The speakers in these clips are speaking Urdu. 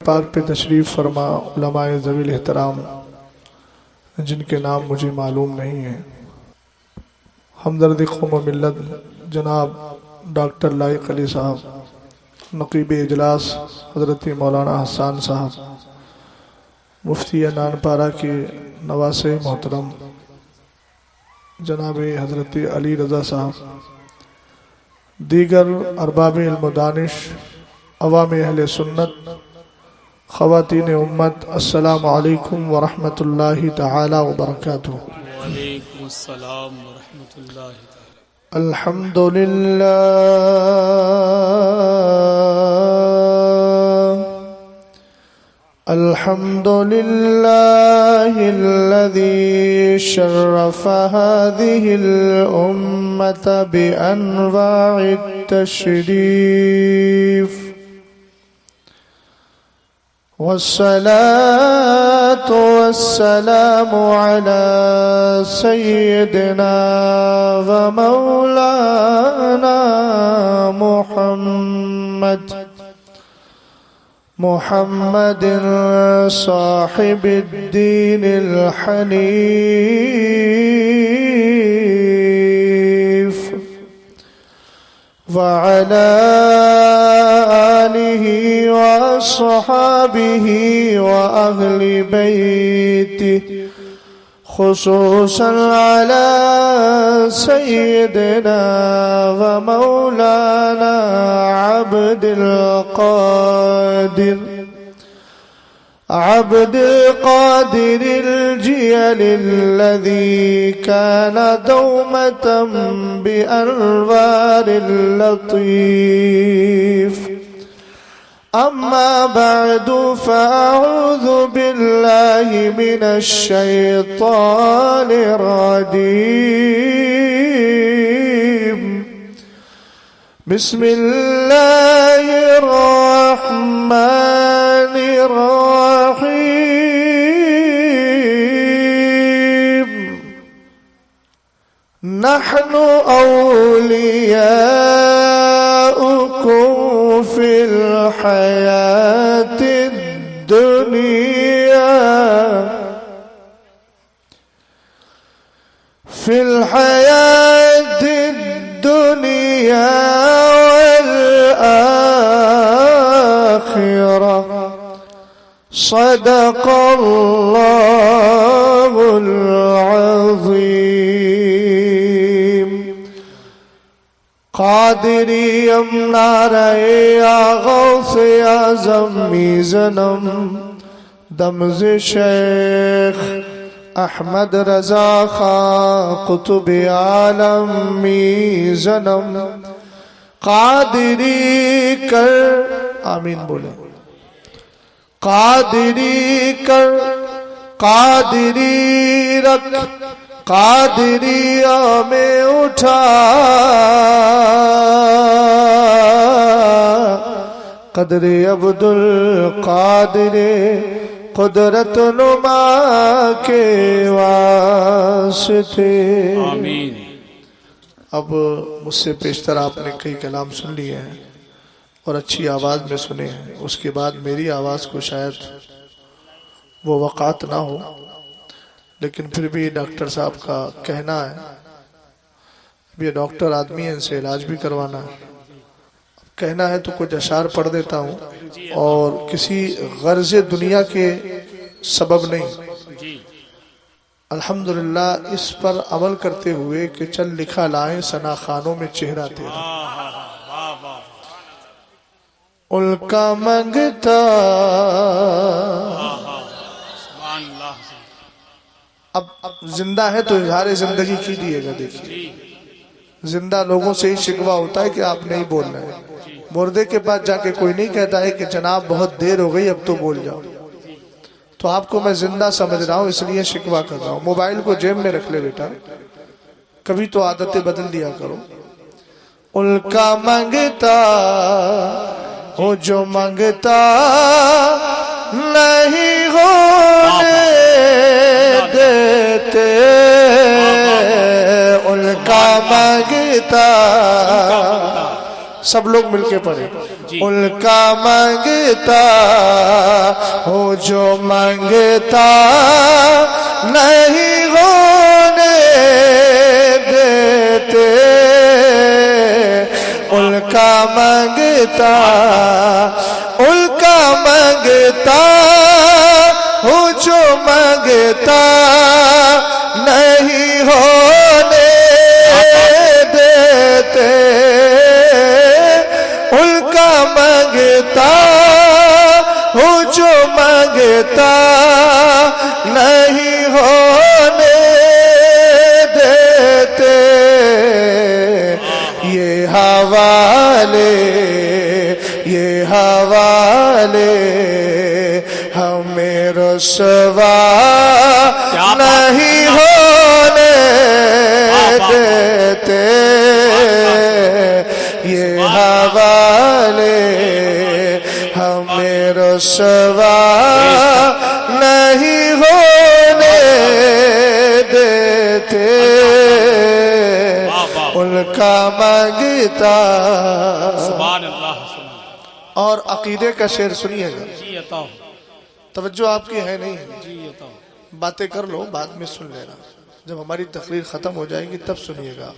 پاک پہ تشریف فرما علماء ذوی الاحترام جن کے نام مجھے معلوم نہیں ہیں، ہمدرد قوم و ملت جناب ڈاکٹر لائق علی صاحب، نقیب اجلاس حضرت مولانا حسان صاحب، مفتی نانپارہ کے نواسے محترم جناب حضرت علی رضا صاحب، دیگر ارباب علم و دانش، عوام اہل سنت، خواتین امت، السلام علیکم ورحمۃ اللہ تعالی وبرکاتہ۔ وعلیکم السلام ورحمۃ اللہ تعالی۔ الحمد لله الذي شرف هذه الأمة بأنواع التشريف، والصلاة والسلام على سيدنا ومولانا محمد صاحب الدين الحنيف، وعلى آله وصحابه وأهل بيته، خصوصا على سيدنا ومولانا عبد القادر الجيل الذي كان دومة بأنوار اللطيف. أما بعد فأعوذ بالله من الشيطان الرجيم. بسم الله الرحمن الرحيم. نحن أولياؤكم في الحياة الدنيا والآخرة. صدق الله العظيم. قادری امنارے یا غوث اعظم میزنم، دمز شیخ احمد رضا خان قطب عالم میزنم. قادری کر، آمین بولیں، قادری کر، قادری رکھ، قادری میں اٹھا، قدر عبد القادر قدرت نما کے واسطے. آمین. اب مجھ سے پیشتر آپ نے کئی کلام سن لیے ہیں اور اچھی آواز میں سنے ہیں، اس کے بعد میری آواز کو شاید وہ وقعت نہ ہو، لیکن پھر بھی ڈاکٹر صاحب کا کہنا ہے، اب یہ ڈاکٹر آدمی ہیں، ان سے علاج بھی کروانا ہے، کہنا ہے تو کچھ اشعار پڑھ دیتا ہوں، اور کسی غرض دنیا کے سبب نہیں، الحمدللہ اس پر عمل کرتے ہوئے کہ چل لکھا لائیں ثنا خانوں میں چہرہ تیرا. ان کا منگتا اب زندہ ہے تو اظہار زندگی کیجیے گا. دیکھیے زندہ لوگوں سے ہی شکوہ ہوتا ہے کہ آپ نہیں بول رہے ہیں، مردے کے بعد جا کے کوئی نہیں کہتا ہے کہ جناب بہت دیر ہو گئی اب تو بول جاؤ. تو آپ کو میں زندہ سمجھ رہا ہوں، اس لیے شکوہ کر رہا ہوں. موبائل کو جیب میں رکھ لے بیٹا، کبھی تو عادتیں بدل دیا کرو. ان کا منگتا ہوں جو منگتا نہیں ہونے دیتے، ان کا مانگتا، سب لوگ مل کے پڑھیں، ان کا مانگتا ہوں جو مانگتا نہیں ہونے دیتے، ان کا مانگتا ہوں جو مانگتا نہیں ہونے دیتے، ان کا مانگتا ہوں جو مانگتا نہیں ہونے دیتے، یہ حوالے ہمیں رسوا نہیں ہونے دیتے، یہ حوالے ہمیں رسوا نہیں ہونے دیتے، ان کا مانگتا۔ سبحان اللہ۔ اور عقیدے کا شعر سنیے گا، جی عطا، توجہ آپ کی ہے نہیں، جی عطا، باتیں کر لو بعد میں سن لینا، جب ہماری تقریر ختم ہو جائے گی تب سنیے گا،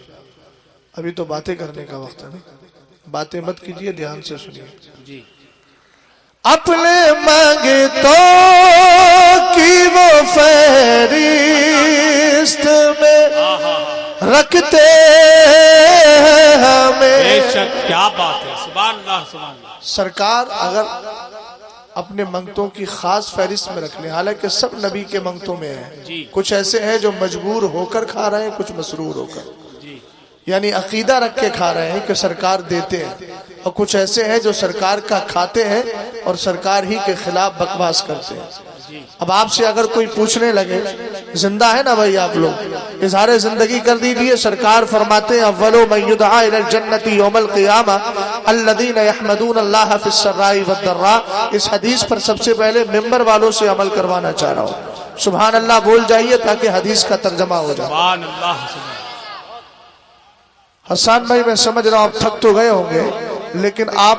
ابھی تو باتیں کرنے کا وقت ہے نا، باتیں مت کیجیے، دھیان سے سنیے۔ جی اپنے مانگتوں کی وہ فہرست میں رکھتے ہیں ہمیں۔ بے شک، کیا بات ہے، سبحان اللہ سبحان اللہ۔ سرکار اگر اپنے منگتوں کی خاص فہرست میں رکھ لیں، حالانکہ سب نبی کے منگتوں میں ہیں، جی کچھ ایسے ہیں جو مجبور ہو کر کھا رہے ہیں، کچھ مسرور ہو کر، جی یعنی عقیدہ رکھ کے کھا رہے ہیں کہ سرکار دیتے ہیں، اور کچھ ایسے ہیں جو سرکار کا کھاتے ہیں اور سرکار ہی کے خلاف بکواس کرتے ہیں۔ اب آپ سے اگر کوئی پوچھنے لگے، زندہ ہے نا بھائی آپ لوگ، اظہار زندگی کر دیجئے، سرکار فرماتے ہیں اولو من یدعا الی الجنت یوم القیامہ الذین یحمدون اللہ فی السراء والضراء۔ اس حدیث پر سب سے پہلے ممبر والوں سے عمل کروانا چاہ رہا ہوں، سبحان اللہ بول جائیے تاکہ حدیث کا ترجمہ ہو جائے۔ سبحان اللہ سبحان اللہ۔ حسان بھائی میں سمجھ رہا ہوں آپ تھک تو گئے ہوں گے، لیکن آپ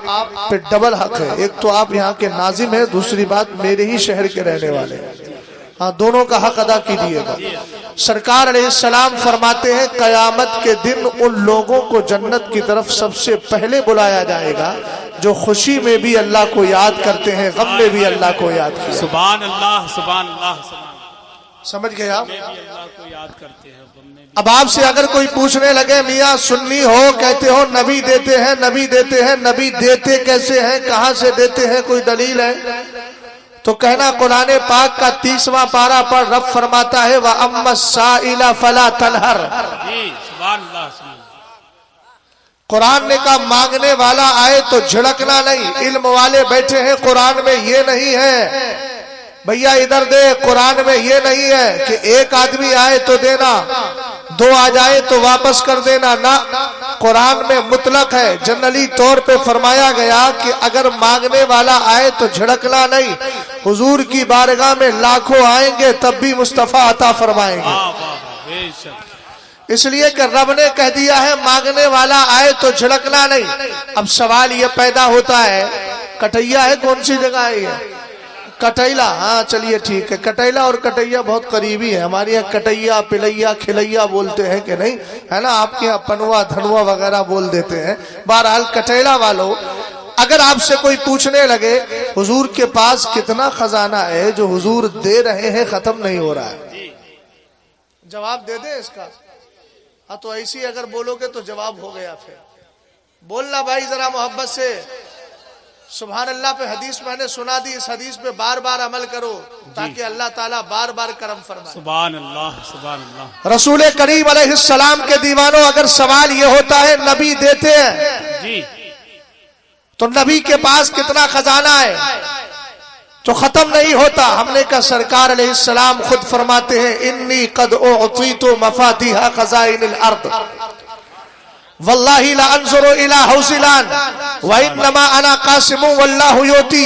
پہ ڈبل حق ہے، ایک تو آپ یہاں کے ناظم ہیں، دوسری بات میرے ہی شہر کے رہنے والے ہیں، ہاں دونوں کا حق ادا کیجیے گا۔ سرکار علیہ السلام فرماتے ہیں قیامت کے دن ان لوگوں کو جنت کی طرف سب سے پہلے بلایا جائے گا جو خوشی میں بھی اللہ کو یاد کرتے ہیں، غم میں بھی اللہ کو یاد کرتے ہیں۔ سبحان اللہ سبحان اللہ سبحان اللہ۔ سمجھ گئے آپ؟ میں بھی اللہ کو یاد کرتے ہیں، غم میں بھی۔ اب آپ سے اگر کوئی پوچھنے لگے میاں سنی ہو، کہتے ہو نبی دیتے ہیں، نبی دیتے ہیں، نبی دیتے کیسے ہیں، کہاں سے دیتے ہیں، کوئی دلیل ہے؟ تو کہنا قرآن پاک کا 30واں پارہ پر رب فرماتا ہے وَأَمَّا السَّائِلَ فَلَا تَنْهَرْ۔ جی سبحان اللہ سبحان اللہ۔ قرآن نے کہا مانگنے والا آئے تو جھڑکنا نہیں، علم والے بیٹھے ہیں قرآن میں یہ نہیں ہے، بھیا ادھر دے، قرآن میں یہ نہیں ہے کہ ایک آدمی آئے تو دینا، دو آ جائے تو واپس کر دینا، نہ، قرآن میں مطلق ہے، جنرلی طور پہ فرمایا گیا کہ اگر مانگنے والا آئے تو جھڑکنا نہیں، حضور کی بارگاہ میں لاکھوں آئیں گے تب بھی مصطفیٰ عطا فرمائیں گے، بے شک۔ اس لیے کہ رب نے کہہ دیا ہے مانگنے والا آئے تو جھڑکنا نہیں۔ اب سوال یہ پیدا ہوتا ہے کٹھیا ہے کون سی جگہ ہے یہ؟ کٹیلا، ہاں چلیے ٹھیک ہے، کٹیلا اور کٹیا بہت قریبی ہے، ہمارے یہاں کٹیا پلیا کھلیا بولتے ہیں کہ نہیں ہے نا، آپ کے یہاں پنوا دھنوا وغیرہ بول دیتے ہیں، بہرحال کٹیلا والوں اگر آپ سے کوئی پوچھنے لگے حضور کے پاس کتنا خزانہ ہے جو حضور دے رہے ہیں ختم نہیں ہو رہا ہے، جواب دے دیں اس کا؟ ہاں تو ایسی اگر بولو گے تو جواب ہو گیا، پھر بولنا بھائی ذرا محبت سے، سبحان اللہ پہ حدیث میں نے سنا دی، اس حدیث پہ بار بار عمل کرو تاکہ اللہ تعالیٰ بار بار کرم فرمائے۔ سبحان اللہ سبحان اللہ۔ رسول کریم علیہ السلام کے دیوانوں اگر سوال یہ ہوتا ہے نبی دیتے ہیں جی تو نبی کے پاس کتنا خزانہ ہے تو ختم نہیں ہوتا؟ ہم نے کہا سرکار علیہ السلام خود فرماتے ہیں انی قد اعطیت مفاتیح خزائن الارض واللہ لا انظر الى حوصلان وانما انا قاسم واللہ یوتی۔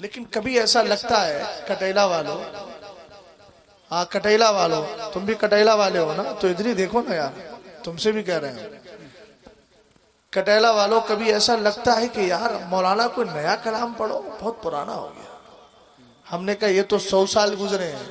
لیکن کبھی ایسا لگتا ہے کٹیلا والوں، ہاں کٹیلا والوں، تم بھی کٹیلا والے ہو نا، تو ادھر ہی دیکھو نا یار، تم سے بھی کہہ رہے ہیں کٹیلا والوں، کبھی ایسا لگتا ہے کہ یار مولانا کوئی نیا کلام پڑھو، بہت پرانا ہو گیا۔ ہم نے کہا یہ تو 100 سال گزرے ہیں،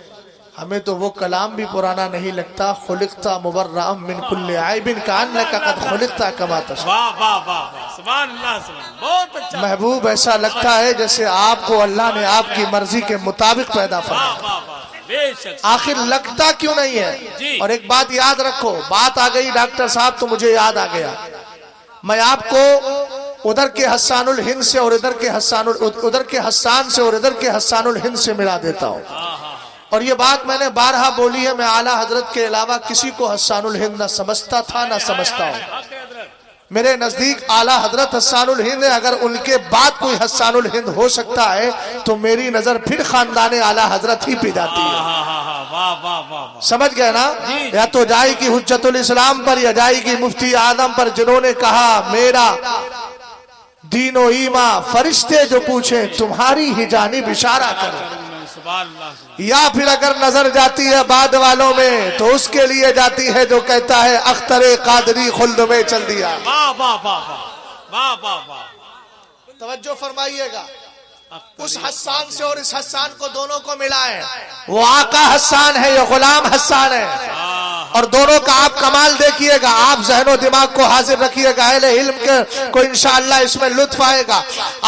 ہمیں تو وہ کلام بھی پرانا نہیں لگتا۔ خلقت مبرأ من کل عیب کأنک قد خلقت کما تشاء۔ واہ واہ واہ واہ، سبحان اللہ سبحان اللہ، بہت اچھا۔ محبوب ایسا لگتا ہے جیسے آپ کو اللہ نے آپ کی مرضی کے مطابق پیدا فرمایا۔ واہ واہ واہ، بے شک۔ آخر لگتا کیوں نہیں ہے؟ جی۔ اور ایک بات یاد رکھو، بات آ گئی ڈاکٹر صاحب تو مجھے یاد آ گیا، میں آپ کو ادھر کے حسان الہند سے اور ادھر کے حسان سے اور ادھر کے حسان الہند سے ملا دیتا ہوں۔ اور یہ بات میں نے بارہا بولی ہے، میں اعلیٰ حضرت کے علاوہ کسی کو حسان الہند نہ سمجھتا تھا نہ سمجھتا ہوں۔ میرے نزدیک اعلیٰ حضرت حسان الہند ہے، اگر ان کے بعد کوئی حسان الہند ہو سکتا ہے تو میری نظر پھر خاندان اعلیٰ حضرت ہی پہ جاتی ہے۔ سمجھ گئے نا؟ یا تو جائے گی حجت الاسلام پر یا جائے گی مفتی اعظم پر، جنہوں نے کہا میرا دین و ایمان فرشتے جو پوچھیں تمہاری ہی جانب اشارہ کرو، یا پھر اگر نظر جاتی ہے بعد والوں میں تو اس کے لیے جاتی ہے جو کہتا ہے اختر قادری خلد میں چل دیا۔ توجہ فرمائیے گا، اس حسان سے اور اس حسان کو دونوں کو ملائیں، وہ آقا حسان ہے یا غلام حسان ہے، اور دونوں کا آپ کمال دیکھیے گا۔ آپ ذہن و دماغ کو حاضر رکھیے گا، اہل علم کے کو انشاءاللہ اس میں لطف آئے گا۔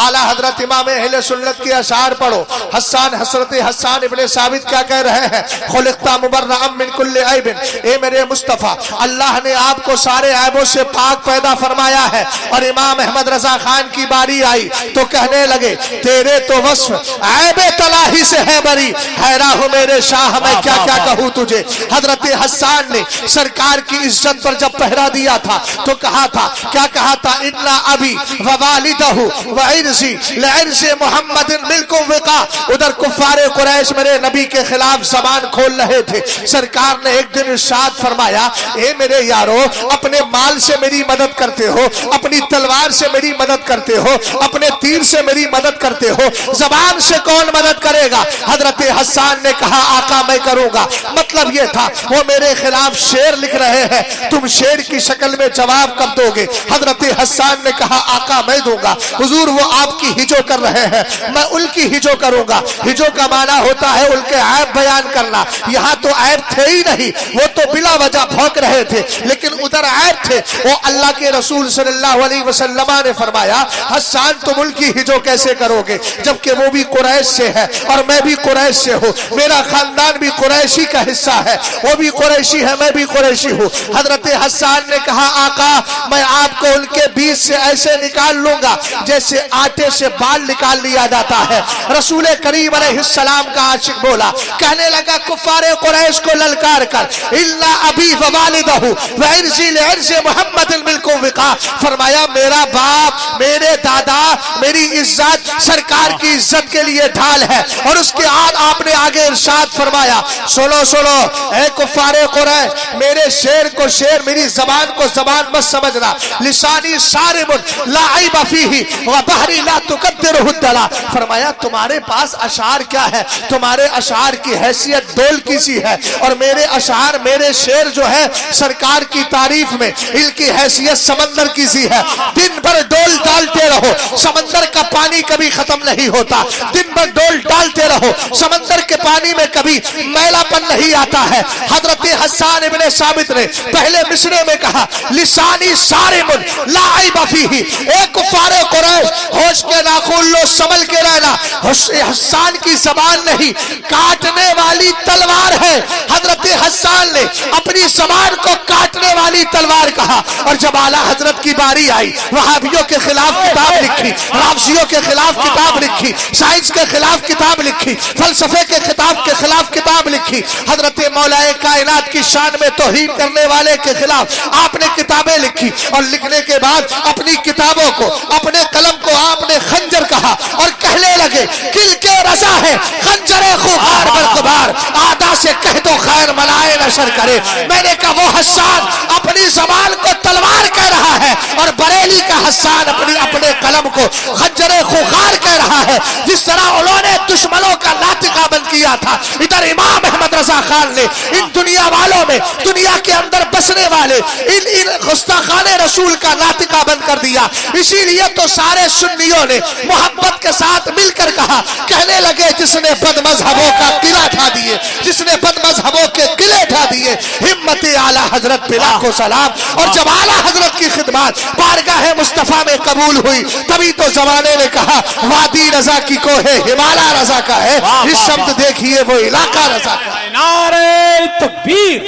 اعلیٰ حضرت امام اہل سنت کے اشعار پڑھو۔ حضرت حسان ابن ثابت کیا کہہ رہے ہیں؟ خلقت مبرأ من کل عیب، اے میرے مصطفیٰ اللہ نے آپ کو سارے عیبوں سے پاک پیدا فرمایا ہے۔ اور امام احمد رضا خان کی باری آئی تو کہنے لگے تیرے تو وصف عیب تلاہی سے ہے بری، حیران ہوں میرے شاہ میں کیا کیا کہوں تجھے۔ حضرت حسان نے سرکار کی عزت پر جب پہرا دیا تھا تو کہا تھا، کیا کہا تھا؟ اِنَّ ابی ووالدہ وعرضی لعرض محمد ملکم وقا۔ ادھر کفار قریش میرے نبی کے خلاف زبان کھول رہے تھے، سرکار نے ایک دن ارشاد فرمایا اے میرے یارو، اپنے مال سے میری مدد کرتے ہو، اپنی تلوار سے میری مدد کرتے ہو، اپنے تیر سے میری مدد کرتے ہو، زبان سے کون مدد کرے گا؟ حضرت حسان نے کہا آقا میں کروں گا۔ مطلب یہ تھا وہ میرے خلاف شعر لکھ رہے ہیں، تم شعر کی شکل میں جواب کب دو گے؟ حضرت حسان نے کہا آقا میں دوں گا۔ حضور وہ آپ کی ہجو کر رہے ہیں، میں ان کی ہجو کروں گا۔ ہجو کا معنی ہوتا ہے ان کے عیب بیان کرنا، یہاں تو عیب تھے ہی نہیں، وہ تو بلا وجہ بھونک رہے تھے، لیکن ادھر عیب تھے۔ وہ اللہ کے رسول صلی اللہ علیہ وسلم نے فرمایا حسان تم ان کی ہجو کیسے کرو گے جبکہ وہ بھی قریش سے ہے اور میں بھی قریش سے ہوں، میرا خاندان بھی قریشی کا حصہ ہے، وہ بھی قریشی ہے میں بھی قریشی ہوں۔ حضرت حسان نے کہا آقا میں آپ کو ان کے بیچ سے ایسے نکال لوں گا جیسے آٹے سے بال نکال لیا جاتا ہے۔ رسول کریم علیہ السلام کا عاشق بولا، کہنے لگا کفار قریش کو للکار کر، الا ابی ووالدہ وعرضی لعرض محمد ملکم وقا۔ فرمایا میرا باپ میرے دادا میری عزت سرکار کی عزت کے لیے ڈھال ہے۔ اور اس کے بعد آپ نے آگے ارشاد فرمایا سنو سنو اے کفار قریش، میرے شعر کو شعر میری زبان کو زبان مت سمجھنا، لسانی صارم لا عیب فیہ وبحری لا تقدرہ الدلا۔ فرمایا تمہارے پاس اشعار کیا ہے؟ تمہارے اشعار کی حیثیت ڈول کی سی ہے، اور میرے اشعار میرے شعر جو ہے سرکار کی تعریف میں ان کی حیثیت سمندر کی سی ہے۔ دن بھر ڈول ڈالتے رہو، سمندر کا پانی کبھی ختم نہیں ہوتا، دن بھر ڈول ڈالتے رہو، سمندر کے پانی میں کبھی میلا پن نہیں آتا ہے۔ حضرت حسان ابن ثابت نے پہلے مصرے میں کہا لسانی صارم لا عیب فیہ، اے کفار قریش ہوش کے ناخن لو سنبھل کے رہنا، حسان کی زبان نہیں کاٹنے والی تلوار ہے۔ حضرت حسان نے اپنی زبان کو کاٹنے والی تلوار کہا، اور جب اعلیٰ حضرت کی باری آئی وہابیوں کے خلاف کتاب لکھی، رافضیوں کے خلاف کتاب لکھی، سائنس کے خلاف کتاب لکھی، فلسفے کے خلاف کتاب لکھی، حضرت مولا کائنات کی شان میں توہین کرنے والے کے خلاف آپ نے کتابیں لکھی، اور لکھنے کے بعد اپنی کتابوں کو اپنے قلم کو آپ نے خنجر کہا اور کہنے لگے کل کے رضا ہے خنجر خوار برقبار، آدھا سے کہہ دو خیر ملائے نشر کرے. میں نے کہا وہ حسان اپنی زبان کو تلوار کہہ رہا ہے اور بریلی کا حسان اپنے قلم کو خنجر خوخار کہہ رہا ہے. جس طرح انہوں نے دشمنوں کا ناطقہ بند کیا تھا، ادھر امام احمد رضا خان نے ان دنیا والوں میں، دنیا کے اندر بسنے والے ان گستاخان رسول کا ناطقہ بند کر دیا. اسی لیے تو سارے سنیوں نے محبت کے ساتھ مل کر کہا، کہنے لگے جس نے بد مذہبوں کا قلعہ ڈھا دیے، جس نے بد مذہبوں کے قلعے ڈھا دیے، ہمت اعلیٰ حضرت پہ لاکھوں سلام. اور جب اعلیٰ حضرت کی خدمات بارگاہ مصطفیٰ میں قبول ہوئی، تبھی تو زمانے نے کہا وادی رضا کی کوہ ہمالا رضا کا ہے. اس سمت دیکھیے وہ علاقہ رضا کا ہے. نعرہ تکبیر،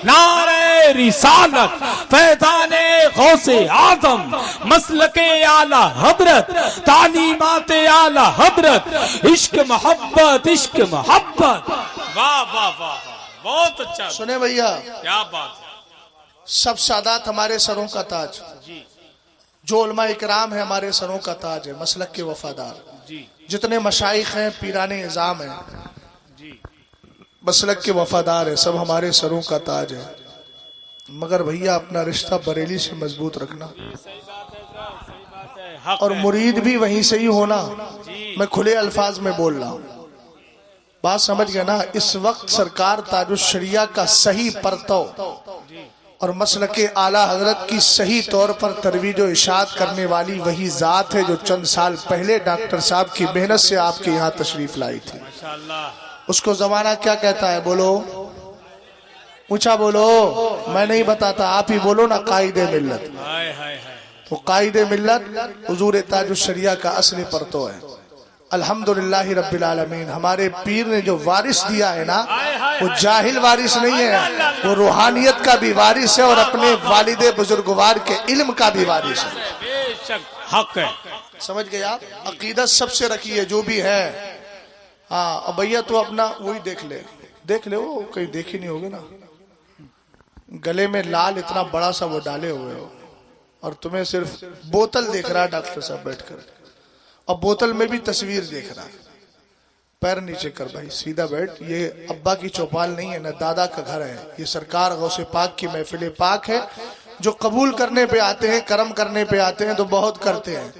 نعرہ رسالت، فیضان غوث اعظم، مسلک اعلی حضرت، تعلیمات اعلی حضرت، عشق محبت، عشق محبت. واہ واہ واہ، بہت اچھا. سنیں بھیا، کیا بات ہے. سب سادات ہمارے سروں کا تاج، جی جو علماء اکرام ہیں ہمارے سروں کا تاج ہے، مسلک کے وفادار. جی جتنے مشائخ ہیں، پیران اعظام ہیں، جی مسلک کے وفادار ہیں، سب ہمارے سروں کا تاج ہے. مگر بھیا اپنا رشتہ بریلی سے مضبوط رکھنا، اور مرید بھی وہیں سے ہی ہونا. میں کھلے الفاظ میں بول رہا ہوں، بات سمجھ گیا نا. اس وقت سرکار تاج الشریعہ کا صحیح پرتو اور مسلک اعلیٰ حضرت کی صحیح طور پر ترویج و اشاعت کرنے والی وہی ذات ہے جو چند سال پہلے ڈاکٹر صاحب کی محنت سے آپ کے یہاں تشریف لائی تھی. اس کو زمانہ کیا کہتا ہے؟ بولو اونچا بولو. میں نہیں بتاتا، آپ ہی بولو نا. قائد ملت. وہ قائد ملت حضور تاج الشریعہ کا اصل پرتو ہے. الحمدللہ رب العالمین. ہمارے پیر نے جو وارث دیا ہے نا، وہ جاہل وارث نہیں ہے، وہ روحانیت کا بھی وارث ہے اور اپنے والد بزرگوار کے علم کا بھی وارث ہے. بے شک حق ہے. سمجھ گئے آپ؟ عقیدت سب سے رکھیے جو بھی ہے. ہاں اب بھیا تو اپنا وہی دیکھ لے. وہ کہیں دیکھی نہیں ہوگی نا، گلے میں لال اتنا بڑا سا وہ ڈالے ہوئے ہو، اور تمہیں صرف بوتل دیکھ رہا ہے ڈاکٹر صاحب بیٹھ کر، اور بوتل میں بھی تصویر دیکھ رہا ہے. پیر نیچے کر بھائی، سیدھا بیٹھ. یہ ابا کی چوپال نہیں ہے، نہ دادا کا گھر ہے. یہ سرکار غوث پاک کی محفل پاک ہے. جو قبول کرنے پہ آتے ہیں، کرم کرنے پہ آتے ہیں تو بہت کرتے ہیں،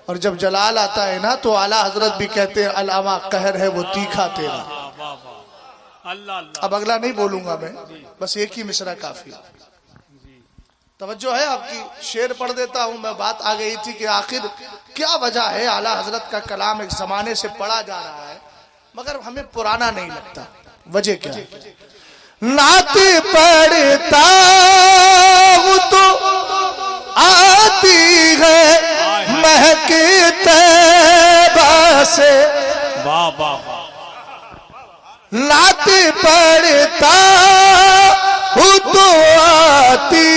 اور جب جلال آتا ہے نا تو اعلیٰ حضرت بھی کہتے ہیں علامہ قہر ہے وہ تیکھا تیرا. اب اگلا نہیں بولوں گا میں، بس ایک ہی مصرع کافی. توجہ ہے آپ کی؟ شعر پڑھ دیتا ہوں میں. بات آ گئی تھی کہ آخر کیا وجہ ہے اعلیٰ حضرت کا کلام ایک زمانے سے پڑھا جا رہا ہے مگر ہمیں پرانا نہیں لگتا. وجہ کیا ہے؟ نعت پڑھتا ہوں تو آتی ہے مہک طیبہ سے. واہ واہ واہ. نعت پڑھتا ہوں تو آتی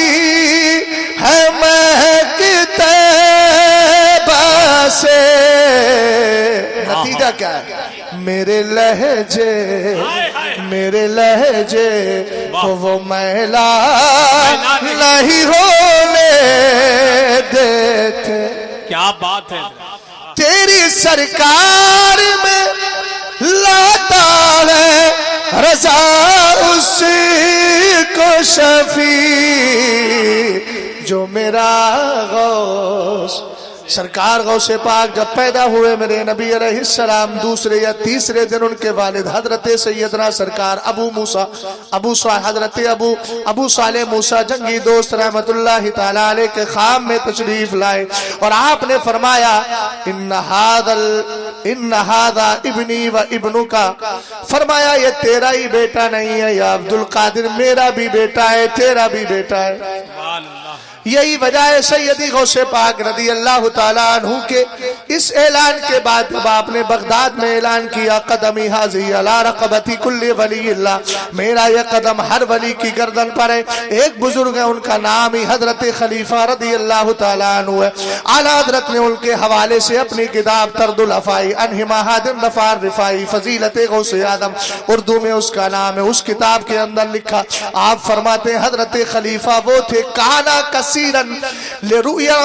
ہے مہک طیبہ سے. نتیجہ کیا ہے؟ میرے لہجے کو وہ میلا نہیں ہونے دیتے. کیا بات ہے. تیری سرکار میں لاتا ہے رضا اس کو شفیع جو میرا غوث. سرکار غوث پاک جب پیدا ہوئے میرے نبی علیہ السلام، دوسرے یا تیسرے دن ان کے والد حضرت سیدنا سرکار حضرت ابو صالح موسیٰ جنگی دوست رحمت اللہ تعالیٰ علیہ کے خام میں تشریف لائے، اور آپ نے فرمایا ان ھذا ابنی و ابنکا. فرمایا یہ تیرا ہی بیٹا نہیں ہے یا عبد القادر، میرا بھی بیٹا ہے، تیرا بھی بیٹا ہے. یہی وجہ ہے سیدی غوث پاک رضی اللہ تعالیٰ عنہ کے اس اعلان کے بعد جب آپ نے بغداد میں اعلان کیا قدمی حاضی علی رقبتی کل ولی اللہ، میرا یہ قدم ہر ولی کی گردن پر ہے. ایک بزرگ ہے ان کا نام ہی حضرت خلیفہ رضی اللہ تعالیٰ عنہ ہے. اعلیٰ حضرت نے ان کے حوالے سے اپنی کتاب ترد الافائی انہما حادم نفار رفائی فضیلت غوث آدم، اردو میں اس کا نام ہے، اس کتاب کے اندر لکھا. آپ فرماتے ہیں حضرت خلیفہ وہ تھے کانا کثیرن لرؤیا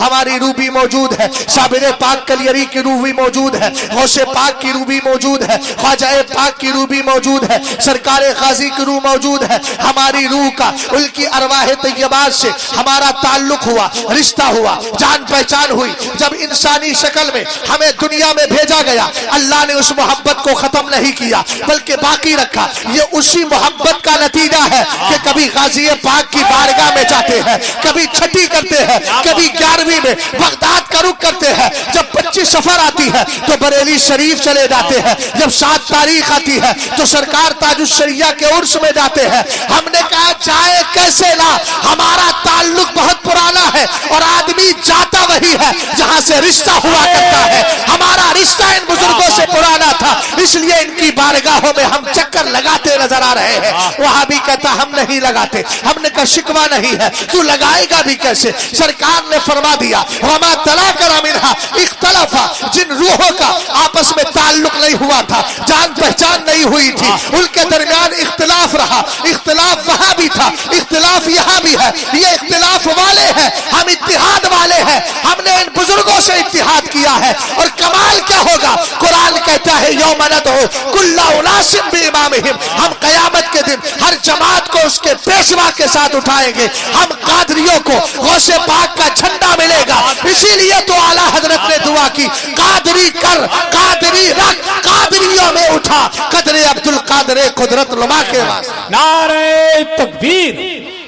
ہماری روح بھی موجود ہے, صابر پاک کلیری کی روح بھی موجود ہے, غوث پاک کی روح بھی موجود ہے, خواجہ پاک کی روح بھی موجود ہے, سرکار غازی کی روح موجود ہے. ہماری روح کا ان کی ارواح طیبات سے ہمارا تعلق ہوا, رشتہ ہوا, جان پہچان ہوئی. جب انسانی شکل میں ہمیں دنیا میں بھیجا گیا, اللہ نے اس محبت کو ختم نہیں کیا بلکہ باقی رکھا. یہ اسی محبت کا نتیجہ ہے کہ کبھی غازی پاک کی بارگاہ میں جاتے ہیں, کبھی چھٹی کرتے ہیں, کبھی 11ویں میں بغداد کا رخ کرتے ہیں. جب 25 سفر آتی ہے تو بریلی شریف چلے جاتے ہیں. جب 7 تاریخ آتی ہے تو سرکار تاج الشریعہ کے عرس میں جاتے ہیں. ہم نے کہا جائے کیسے نہ, ہمارا تعلق بہت پرانا ہے اور آدمی جاتا وہی ہے جہاں سے رشتہ ہوا کرتا ہے. ہمارا رشتہ ان بزرگوں سے پرانا تھا, اس لیے ان کی بارگاہوں میں ہم چکر لگاتے نظر آ رہے ہیں. وہاں بھی کہتا ہم نہیں لگاتے. ہم نے کہا شکوہ نہیں ہے, تو لگائے گا بھی کیسے؟ سرکار نے فرما دیا وما تلاکر منہا اختلافا, جن روحوں کا آپس میں تعلق نہیں ہوا تھا, جان پہچان نہیں ہوئی تھی, ان کے درمیان اختلاف رہا. اختلاف وہاں بھی تھا, اختلاف یہاں بھی ہے. یہ اختلاف والے ہیں, ہم اتحاد والے ہیں. ہم نے ان بزرگوں سے اتحاد کیا ہے. اور کمال کیا ہوگا؟ قرآن کہتا ہے یوم ندعو کل اناس بامامہم, ہم قیامت کے دن ہر جماعت کو اس کے پیشوا کے ساتھ اٹھائیں گے. ہم قادریوں کو غوث پاک کا جھنڈا ملے گا. اسی لیے تو اعلیٰ حضرت نے دعا کی, قادری کر قادری رکھ, قادریوں میں اٹھا قدر عبد القادر قدرت نما کے واسطے. نعرہ تکبیر,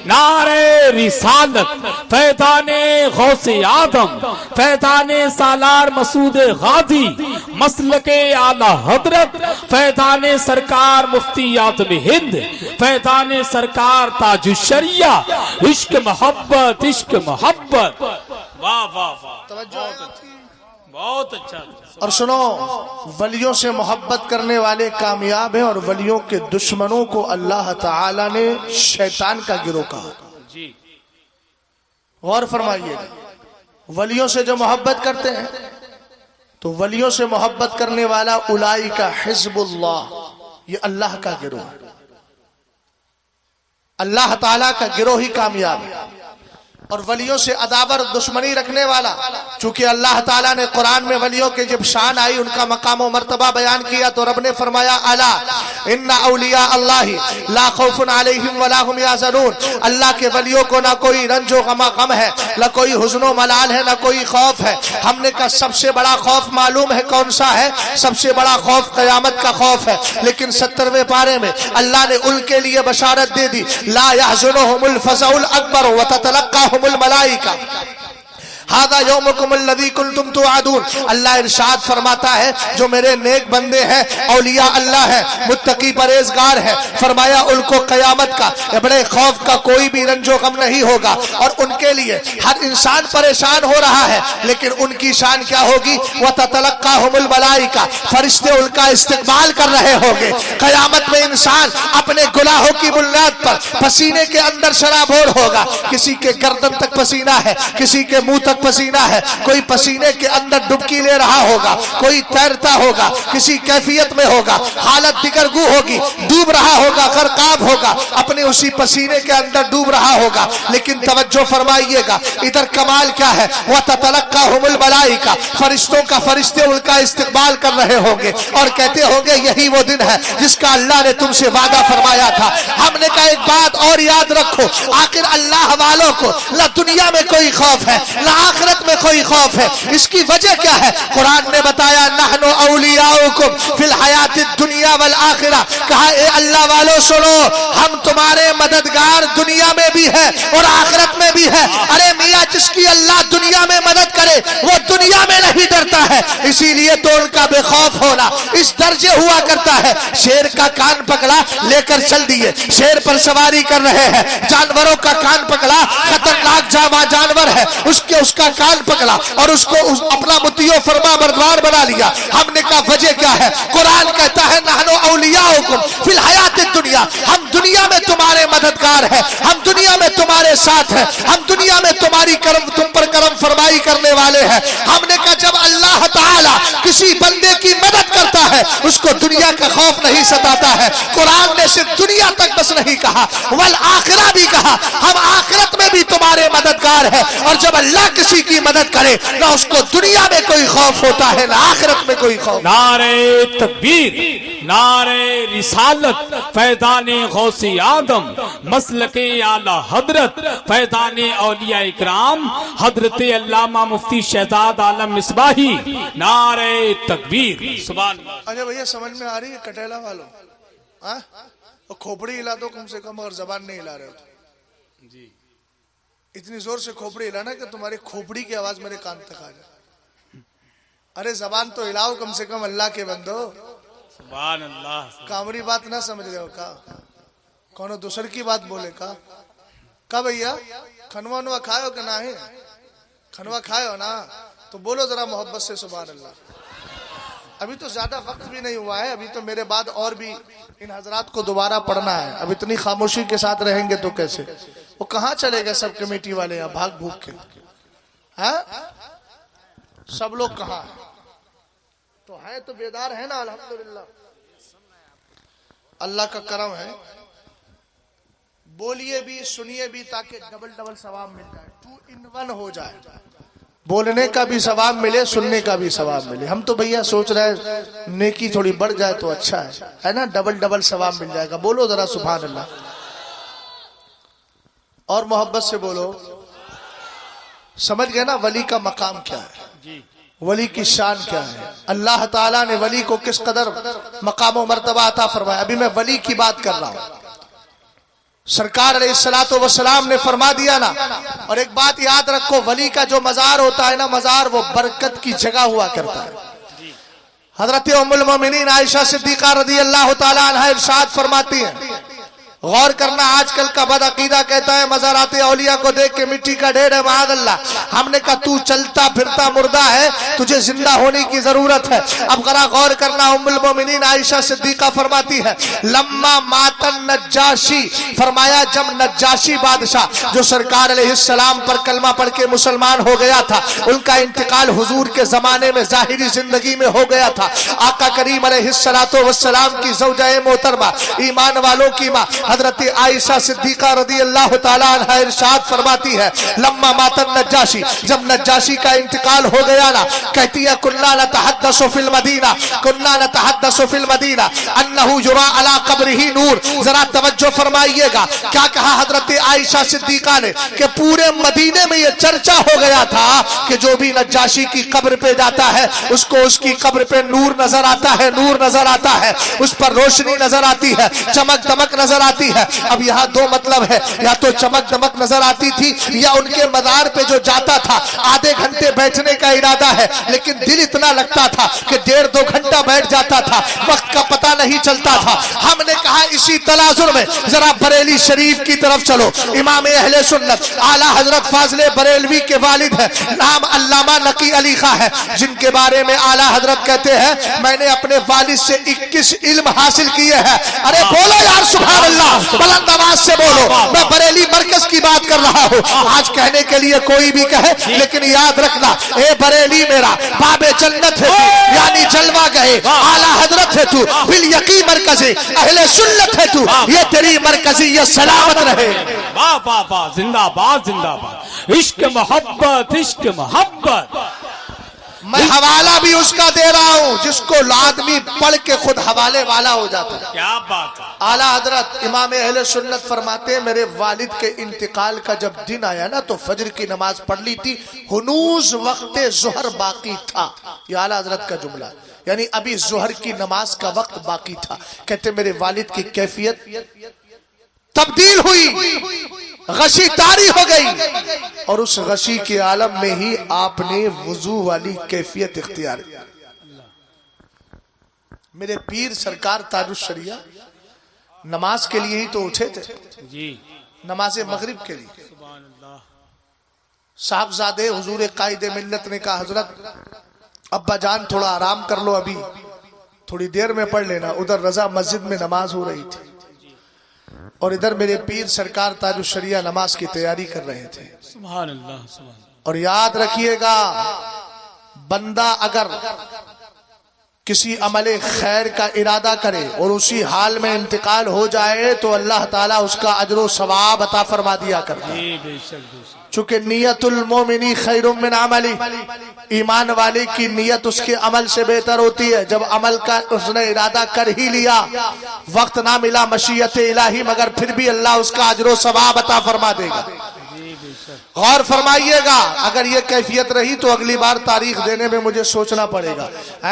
نعرہ رسالت, فیضان غوث آدم, فیضان سالار مسعود غازی, مسلک اعلی حضرت, فیضان سرکار مفتی اعظم ہند, فیضان سرکار تاج الشریعہ. عشق محبت, عشق محبت. واہ واہ واہ, بہت اچھا. اور سنو, ولیوں سے محبت کرنے والے کامیاب ہیں اور ولیوں کے دشمنوں کو اللہ تعالی نے شیطان کا گروہ کہا. جی غور فرمائیے, ولیوں سے جو محبت کرتے ہیں تو ولیوں سے محبت کرنے والا اولئک حزب اللہ, یہ اللہ کا گروہ ہے. اللہ تعالی کا گروہ ہی کامیاب ہے. اور ولیوں سے عداوت دشمنی رکھنے والا, چونکہ اللہ تعالیٰ نے قرآن میں ولیوں کے جب شان آئی, ان کا مقام و مرتبہ بیان کیا, تو رب نے فرمایا الا ان اولیاء اللہ لا خوف علیہم ولا هم یحزنون, اللہ کے ولیوں کو نہ کوئی رنج و غم ہے, نہ کوئی حزن و ملال ہے, نہ کوئی خوف ہے. ہم نے کہا سب سے بڑا خوف معلوم ہے کون سا ہے؟ سب سے بڑا خوف قیامت کا خوف ہے. لیکن 70ویں پارے میں اللہ نے ان کے لیے بشارت دے دی, لا يحزنهم الفزع الاکبر وتتلقاهم الملائکہ ھذا یومکم الذی کنتم توعدون. اللہ ارشاد فرماتا ہے جو میرے نیک بندے ہیں, اولیاء اللہ ہیں, متقی پرہیزگار ہیں, فرمایا ان کو قیامت کا بڑے خوف کا کوئی بھی رنج و غم نہیں ہوگا. اور ان کے لیے ہر انسان پریشان ہو رہا ہے, لیکن ان کی شان کیا ہوگی؟ وتتلقاهم الملائکہ, فرشتے ان کا استقبال کر رہے ہوں گے. قیامت میں انسان اپنے گناہوں کی بنیاد پر پسینے کے اندر شرابور ہوگا. کسی کے گردن تک پسینہ ہے, کسی کے منہ تک پسینہ ہے, کوئی پسینے کے اندر ڈبکی لے رہا ہوگا, کوئی تیرتا ہوگا, کسی کیفیت میں ہوگا, حالت دگرگو ہوگی, ڈوب رہا ہوگا, غرقاب ہوگا, اپنے اسی پسینے کے اندر ڈوب رہا ہوگا. لیکن توجہ فرمائیے گا, ادھر کمال کیا ہے؟ وَتَتَلَقَّاهُمُ الْمَلَائِکَةُ, فرشتوں کا فرشتے ان کا استقبال کر رہے ہوں گے اور کہتے ہوں گے یہی وہ دن ہے جس کا اللہ نے تم سے وعدہ فرمایا تھا. ہم نے کہا ایک بات اور یاد رکھو, آخر اللہ والوں کو نہ دنیا میں کوئی خوف ہے نہ آخرت میں کوئی خوف ہے. اس کی وجہ کیا ہے؟ قرآن نے بتایا نحن اولیاؤکم فی الحیات الدنیا والآخرہ. کہا اے اللہ والو سنو, ہم تمہارے مددگار دنیا میں بھی ہے اور آخرت میں بھی ہے. ارے میاں, جس کی اللہ دنیا میں مدد کرے وہ دنیا میں نہیں ڈرتا ہے, اسی لیے تو ان کا بے خوف ہونا اس درجے ہوا کرتا ہے. شیر کا کان پکڑا, لے کر چل دیے, شیر پر سواری کر رہے ہیں. جانوروں کا کان پکڑا, خطرناک جانور ہے, اس کا کان پکڑا اور اس کو اپنا مطیع و فرما بردار بنا لیا. ہم نے کہا وجہ کیا ہے؟ قرآن کہتا ہے نحن اولیاؤکم فی الحیات الدنیا, ہم دنیا میں تمہارے مددگار ہیں, ہم دنیا میں تمہارے ساتھ ہیں, ہم دنیا میں تم پر کرم فرمائی کرنے والے ہیں. ہم نے کہا جب اللہ تعالی کسی بندے کی مدد کرتا ہے ہے اس کو دنیا کا خوف نہیں ستاتا ہے. قرآن نے صرف دنیا تک بس نہیں کہا والآخرہ بھی کہا, ہم آخرت میں بھی تمہارے مددگار ہیں. اور جب اللہ کسی کی مدد کرے نہ اس کو دنیا میں کوئی خوف ہوتا ہے نہ آخرت میں کوئی خوف. نعرے تکبیر, نعرے رسالت, فیضان غوث آدم, مسلک اعلی حضرت, فیضان اولیاء اکرام, حضرت علامہ مفتی شہزاد عالم مصباحی. نعرے تکبیر. سبحان اللہ. اچھا بھیا سمجھ میں آ رہی ہے کٹیلا والوں؟ ہاں کھوپڑی ہلا دو کم سے کم, اگر زبان نہیں ہلا رہے ہو تو. جی اتنی زور سے کھوپڑی ہلانا کہ تمہاری کھوپڑی کی آواز میرے کان تک آ جائے. ارے زبان تو ہلاؤ کم سے کم اللہ کے بندو. سبحان اللہ. کامری بات نہ سمجھ رہے ہو کا, کونو دوسر کی بات بولے کا بھیا کھنوا انوا کھائے ہو کہ نہ ہے؟ کھنوا کھائے ہو نا تو بولو ذرا محبت سے سبحان اللہ. ابھی تو زیادہ وقت بھی نہیں ہوا ہے, ابھی تو میرے بعد اور بھی ان حضرات کو دوبارہ پڑھنا ہے. اب اتنی خاموشی کے ساتھ رہیں گے تو کیسے؟ وہ کہاں چلے گئے سب کمیٹی والے یہاں بھاگ بھوک کے؟ ہاں سب لوگ کہاں ہیں؟ تو ہیں تو بیدار ہے نا الحمدللہ. اللہ کا کرم ہے, بولیے بھی سنیے بھی تاکہ ڈبل ڈبل ثواب مل جائے, 2 in 1 ہو جائے. بولنے کا بھی ثواب ملے, سننے کا بھی ثواب ملے. ہم تو بھیا سوچ رہے ہیں نیکی تھوڑی بڑھ جائے تو اچھا ہے نا, ڈبل ڈبل ثواب مل جائے گا. بولو ذرا سبحان اللہ, اور محبت سے بولو. سمجھ گئے نا ولی کا مقام کیا ہے, جی ولی کی شان کیا ہے, اللہ تعالیٰ نے ولی کو کس قدر مقام و مرتبہ عطا فرمایا. ابھی میں ولی کی بات کر رہا ہوں. سرکار علیہ السلام نے فرما دیا نا. اور ایک بات یاد رکھو, ولی کا جو مزار ہوتا ہے نا, مزار وہ برکت کی جگہ ہوا کرتا ہے. حضرت ام المومنین عائشہ صدیقہ رضی اللہ تعالی عنہا ارشاد فرماتی ہیں, غور کرنا, آج کل کا بد عقیدہ کہتا ہے مزارات اولیاء کو دیکھ کے مٹی کا ڈھیر ہے, معاذ اللہ. ہم نے کہا تو چلتا پھرتا مردہ ہے, تجھے زندہ ہونے کی ضرورت ہے. اب ذرا غور کرنا, ام المومنین عائشہ صدیقہ فرماتی ہے لما مات النجاشی, فرمایا جب نجاشی بادشاہ جو سرکار علیہ السلام پر کلمہ پڑھ کے مسلمان ہو گیا تھا, ان کا انتقال حضور کے زمانے میں ظاہری زندگی میں ہو گیا تھا. آقا کریم علیہ السلام کی زوجہ محترمہ, ایمان والوں کی ماں حضرت عائشہ صدیقہ رضی اللہ تعالیٰ عنہ ارشاد فرماتی ہے لما مات النجاشی, جب نجاشی کا انتقال ہو گیا نا, کہتی ہے کننا نتحدث فی المدینہ, کننا نتحدث فی المدینہ انہ یرا علی قبرہ نور. ذرا توجہ فرمائیے گا, کیا کہا حضرت عائشہ صدیقہ نے کہ پورے مدینے میں یہ چرچا ہو گیا تھا کہ جو بھی نجاشی کی قبر پہ جاتا ہے اس کو اس کی قبر پہ نور نظر آتا ہے, نور نظر آتا ہے, اس پر روشنی نظر آتی ہے, چمک دمک نظر آتی ہے. اب یہاں دو مطلب ہے, یا تو چمک دمک نظر آتی تھی, یا ان کے مزار پہ جو جاتا تھا آدھے گھنٹے بیٹھنے کا ارادہ ہے, لیکن دل اتنا لگتا تھا کہ 1.5-2 گھنٹہ بیٹھ جاتا تھا, وقت کا پتہ نہیں چلتا تھا. ہم نے کہا اسی تناظر میں ذرا بریلی شریف کی طرف چلو. امام اہل سنت اعلیٰ حضرت فاضل بریلوی کے والد ہیں, نام علامہ نقی علی خان ہے, جن کے بارے میں اعلیٰ حضرت کہتے ہیں میں نے اپنے والد سے 21 علم حاصل کیے ہیں. ارے بولو یار سبحان اللہ, بلند آواز سے بولو. میں بریلی مرکز کی بات کر رہا ہوں. آج کہنے کے لیے کوئی بھی کہے, لیکن یاد رکھنا اے بریلی میرا باب جنت ہے تو, یعنی جلوہ گئے اعلیٰ حضرت ہے تو, بالیقین مرکز اہل سنت ہے تو, یہ تیری مرکزیت سلامت رہے. واہ واہ واہ, زندہ باد زندہ باد. عشق محبت, عشق محبت. میں حوالہ بھی اس کا دے رہا ہوں جس کو آدمی پڑھ کے خود حوالے والا ہو جاتا ہے. کیا بات ہے. اعلیٰ حضرت امام اہل سنت فرماتے ہیں میرے والد کے انتقال کا جب دن آیا نا تو فجر کی نماز پڑھ لی تھی, ہنوز وقت ظہر باقی تھا. یہ اعلیٰ حضرت کا جملہ, یعنی ابھی ظہر کی نماز کا وقت باقی تھا. کہتے میرے والد کی کیفیت تبدیل ہوئی, غشی طاری ہو گئی, اور اس غشی کے عالم میں ہی آپ نے وضو والی کیفیت اختیار کی. میرے پیر سرکار تاج الشریعہ نماز کے لیے ہی تو اٹھے تھے, جی نماز مغرب کے لیے. سبحان اللہ. صاحبزادے حضور قائد ملت نے کہا حضرت ابا جان تھوڑا آرام کر لو, ابھی تھوڑی دیر میں پڑھ لینا. ادھر رضا مسجد میں نماز ہو رہی تھی اور ادھر میرے پیر سرکار تاج الشریعہ نماز کی تیاری کر رہے تھے. سبحان اللہ. سبحان اللہ. اور یاد رکھیے گا, بندہ اگر کسی عمل خیر کا ارادہ کرے اور اسی حال میں انتقال ہو جائے تو اللہ تعالیٰ اس کا اجر و ثواب عطا فرما دیا کرتا ہے۔ جی بے شک بے شک۔ چونکہ نیت المومنی خیر من عملی، ایمان والے کی نیت اس کے عمل سے بہتر ہوتی ہے۔ جب عمل کا اس نے ارادہ کر ہی لیا، وقت نہ ملا مشیت الہی، مگر پھر بھی اللہ اس کا اجر و ثواب عطا فرما دے گا۔ جی بے شک۔ غور فرمائیے گا، اگر یہ کیفیت رہی تو اگلی بار تاریخ دینے میں مجھے سوچنا پڑے گا،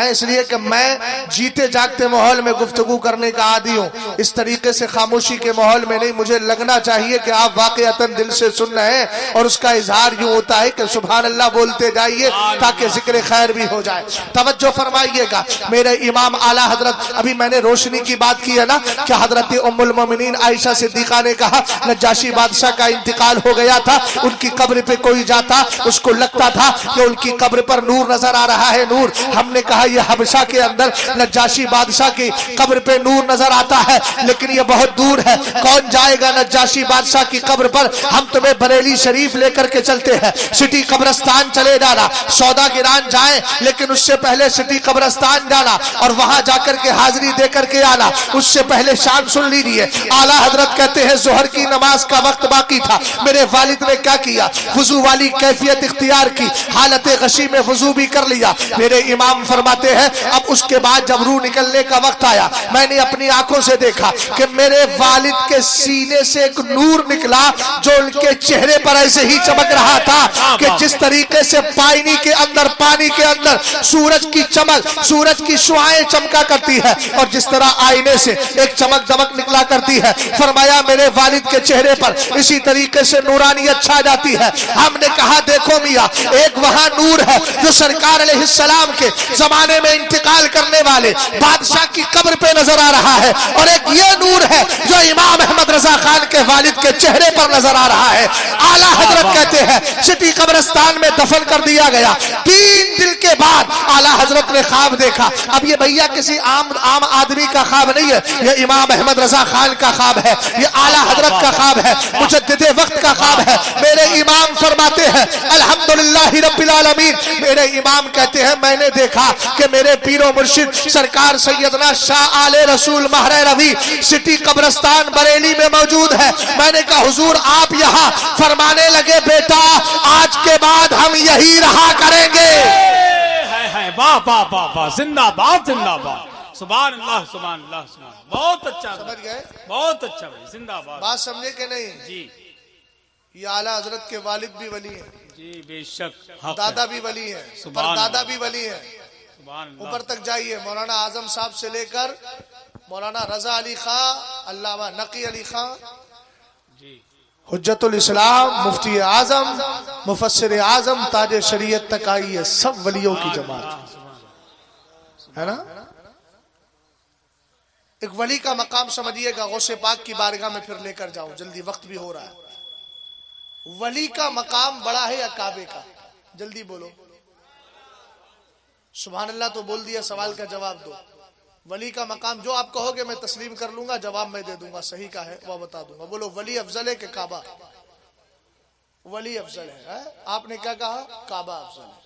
اس لیے کہ میں جیتے جاگتے ماحول میں گفتگو کرنے کا عادی ہوں، اس طریقے سے خاموشی کے ماحول میں نہیں۔ مجھے لگنا چاہیے کہ آپ واقعتاً دل سے سن رہے ہیں، اور اس کا اظہار یوں ہوتا ہے کہ سبحان اللہ بولتے جائیے تاکہ ذکر خیر بھی ہو جائے۔ توجہ فرمائیے گا، میرے امام اعلیٰ حضرت، ابھی میں نے روشنی کی بات کی ہے نا کہ حضرت ام المومنین عائشہ صدیقہ نے کہا نجاشی بادشاہ کا انتقال ہو گیا تھا، ان کی قبر پہ کوئی جاتا اس کو لگتا تھا کہ ان کی قبر پر نور نظر آ رہا ہے، نور۔ ہم نے کہا یہ حبشہ کے اندر نجاشی بادشاہ کی قبر پہ نور نظر آتا ہے، لیکن یہ بہت دور ہے، کون جائے گا نجاشی بادشاہ کی قبر پر؟ ہم تمہیں بریلی شریف لے کر کے چلتے ہیں، سٹی قبرستان چلے جانا، سودا گران جائیں لیکن اس سے پہلے سٹی قبرستان جانا اور وہاں جا کر کے حاضری دے کر کے آنا، اس سے پہلے شان سن لیجیے۔ اعلیٰ حضرت کہتے ہیں ظہر کی نماز کا وقت باقی تھا، میرے والد نے کیا کیا؟ وضو والی کیفیت اختیار کی، حالت غشی میں وضو بھی کر لیا۔ میرے امام فرماتے ہیں اب اس کے بعد جب روح نکلنے کا وقت آیا، میں نے اپنی آنکھوں سے دیکھا کہ میرے والد کے سینے سے ایک نور نکلا جو ان کے چہرے پر ایسے ہی چمک رہا تھا کہ جس طریقے سے پانی کے اندر سورج کی چمک، سورج کی شعاعیں چمکا کرتی ہے، اور جس طرح آئینے سے ایک چمک دمک نکلا کرتی ہے، فرمایا میرے والد کے چہرے پر اسی طریقے سے نورانیت چھا جاتی ہے۔ ہم نے کہا دیکھو میاں، ایک وہاں نور ہے جو سرکار علیہ السلام کے زمانے میں انتقال کرنے والے بادشاہ کی قبر پہ نظر آ رہا ہے، اور ایک یہ نور ہے جو امام احمد رضا خان کے والد کے چہرے پر نظر آ رہا ہے۔ اعلیٰ حضرت کہتے ہیں سٹی قبرستان میں دفن کر دیا گیا، 3 دن کے بعد اعلیٰ حضرت نے خواب دیکھا۔ اب یہ بھیا کسی عام آدمی کا خواب نہیں ہے، یہ امام احمد رضا خان کا خواب ہے، یہ اعلیٰ حضرت کا خواب ہے، مجدد وقت کا خواب ہے۔ میرے امام فرماتے ہیں الحمدللہ رب العالمین، میرے امام کہتے ہیں میں نے دیکھا کہ میرے پیر و مرشد سرکار سیدنا شاہ آل رسول مہر روی سٹی قبرستان بریلی میں موجود ہے۔ میں نے کہا حضور آپ یہاں؟ فرمانے لگے بیٹا آج کے بعد ہم یہی رہا کریں گے۔ واہ واہ واہ واہ، زندہ باد زندہ باد، سبحان اللہ سبحان اللہ سبحان اللہ۔ بہت اچھا، سمجھ گئے؟ بہت اچھا بھائی، زندہ باد۔ بات سمجھے کہ نہیں؟ جی یہ اعلیٰ حضرت کے والد بھی ولی ہیں، جی بے شک، حق دادا ہے۔ بھی ولی ہیں، سبحان پر دادا اللہ۔ بھی ولی ہیں۔ سبحان اللہ۔ اوپر تک جائیے، مولانا اعظم صاحب سے لے کر مولانا رضا علی خان، علامہ نقی علی خان، جی حجت الاسلام، مفتی اعظم، مفسر اعظم، تاج شریعت تک آئی ہے، سب ولیوں کی جماعت ہے نا۔ ایک ولی کا مقام سمجھیے گا، غوث پاک کی بارگاہ میں پھر لے کر جاؤں، جلدی وقت بھی ہو رہا ہے۔ ولی کا مقام بڑا ہے یا کعبے کا؟ جلدی بولو سبحان اللہ، تو بول دیا، سوال کا جواب دو۔ ولی کا مقام جو آپ کہو گے میں تسلیم کر لوں گا، جواب میں دے دوں گا، صحیح کا ہے وہ بتا دوں گا۔ بولو ولی افضل ہے کہ کعبہ؟ ولی افضل ہے۔ آپ نے کیا کہا؟ کعبہ افضل ہے۔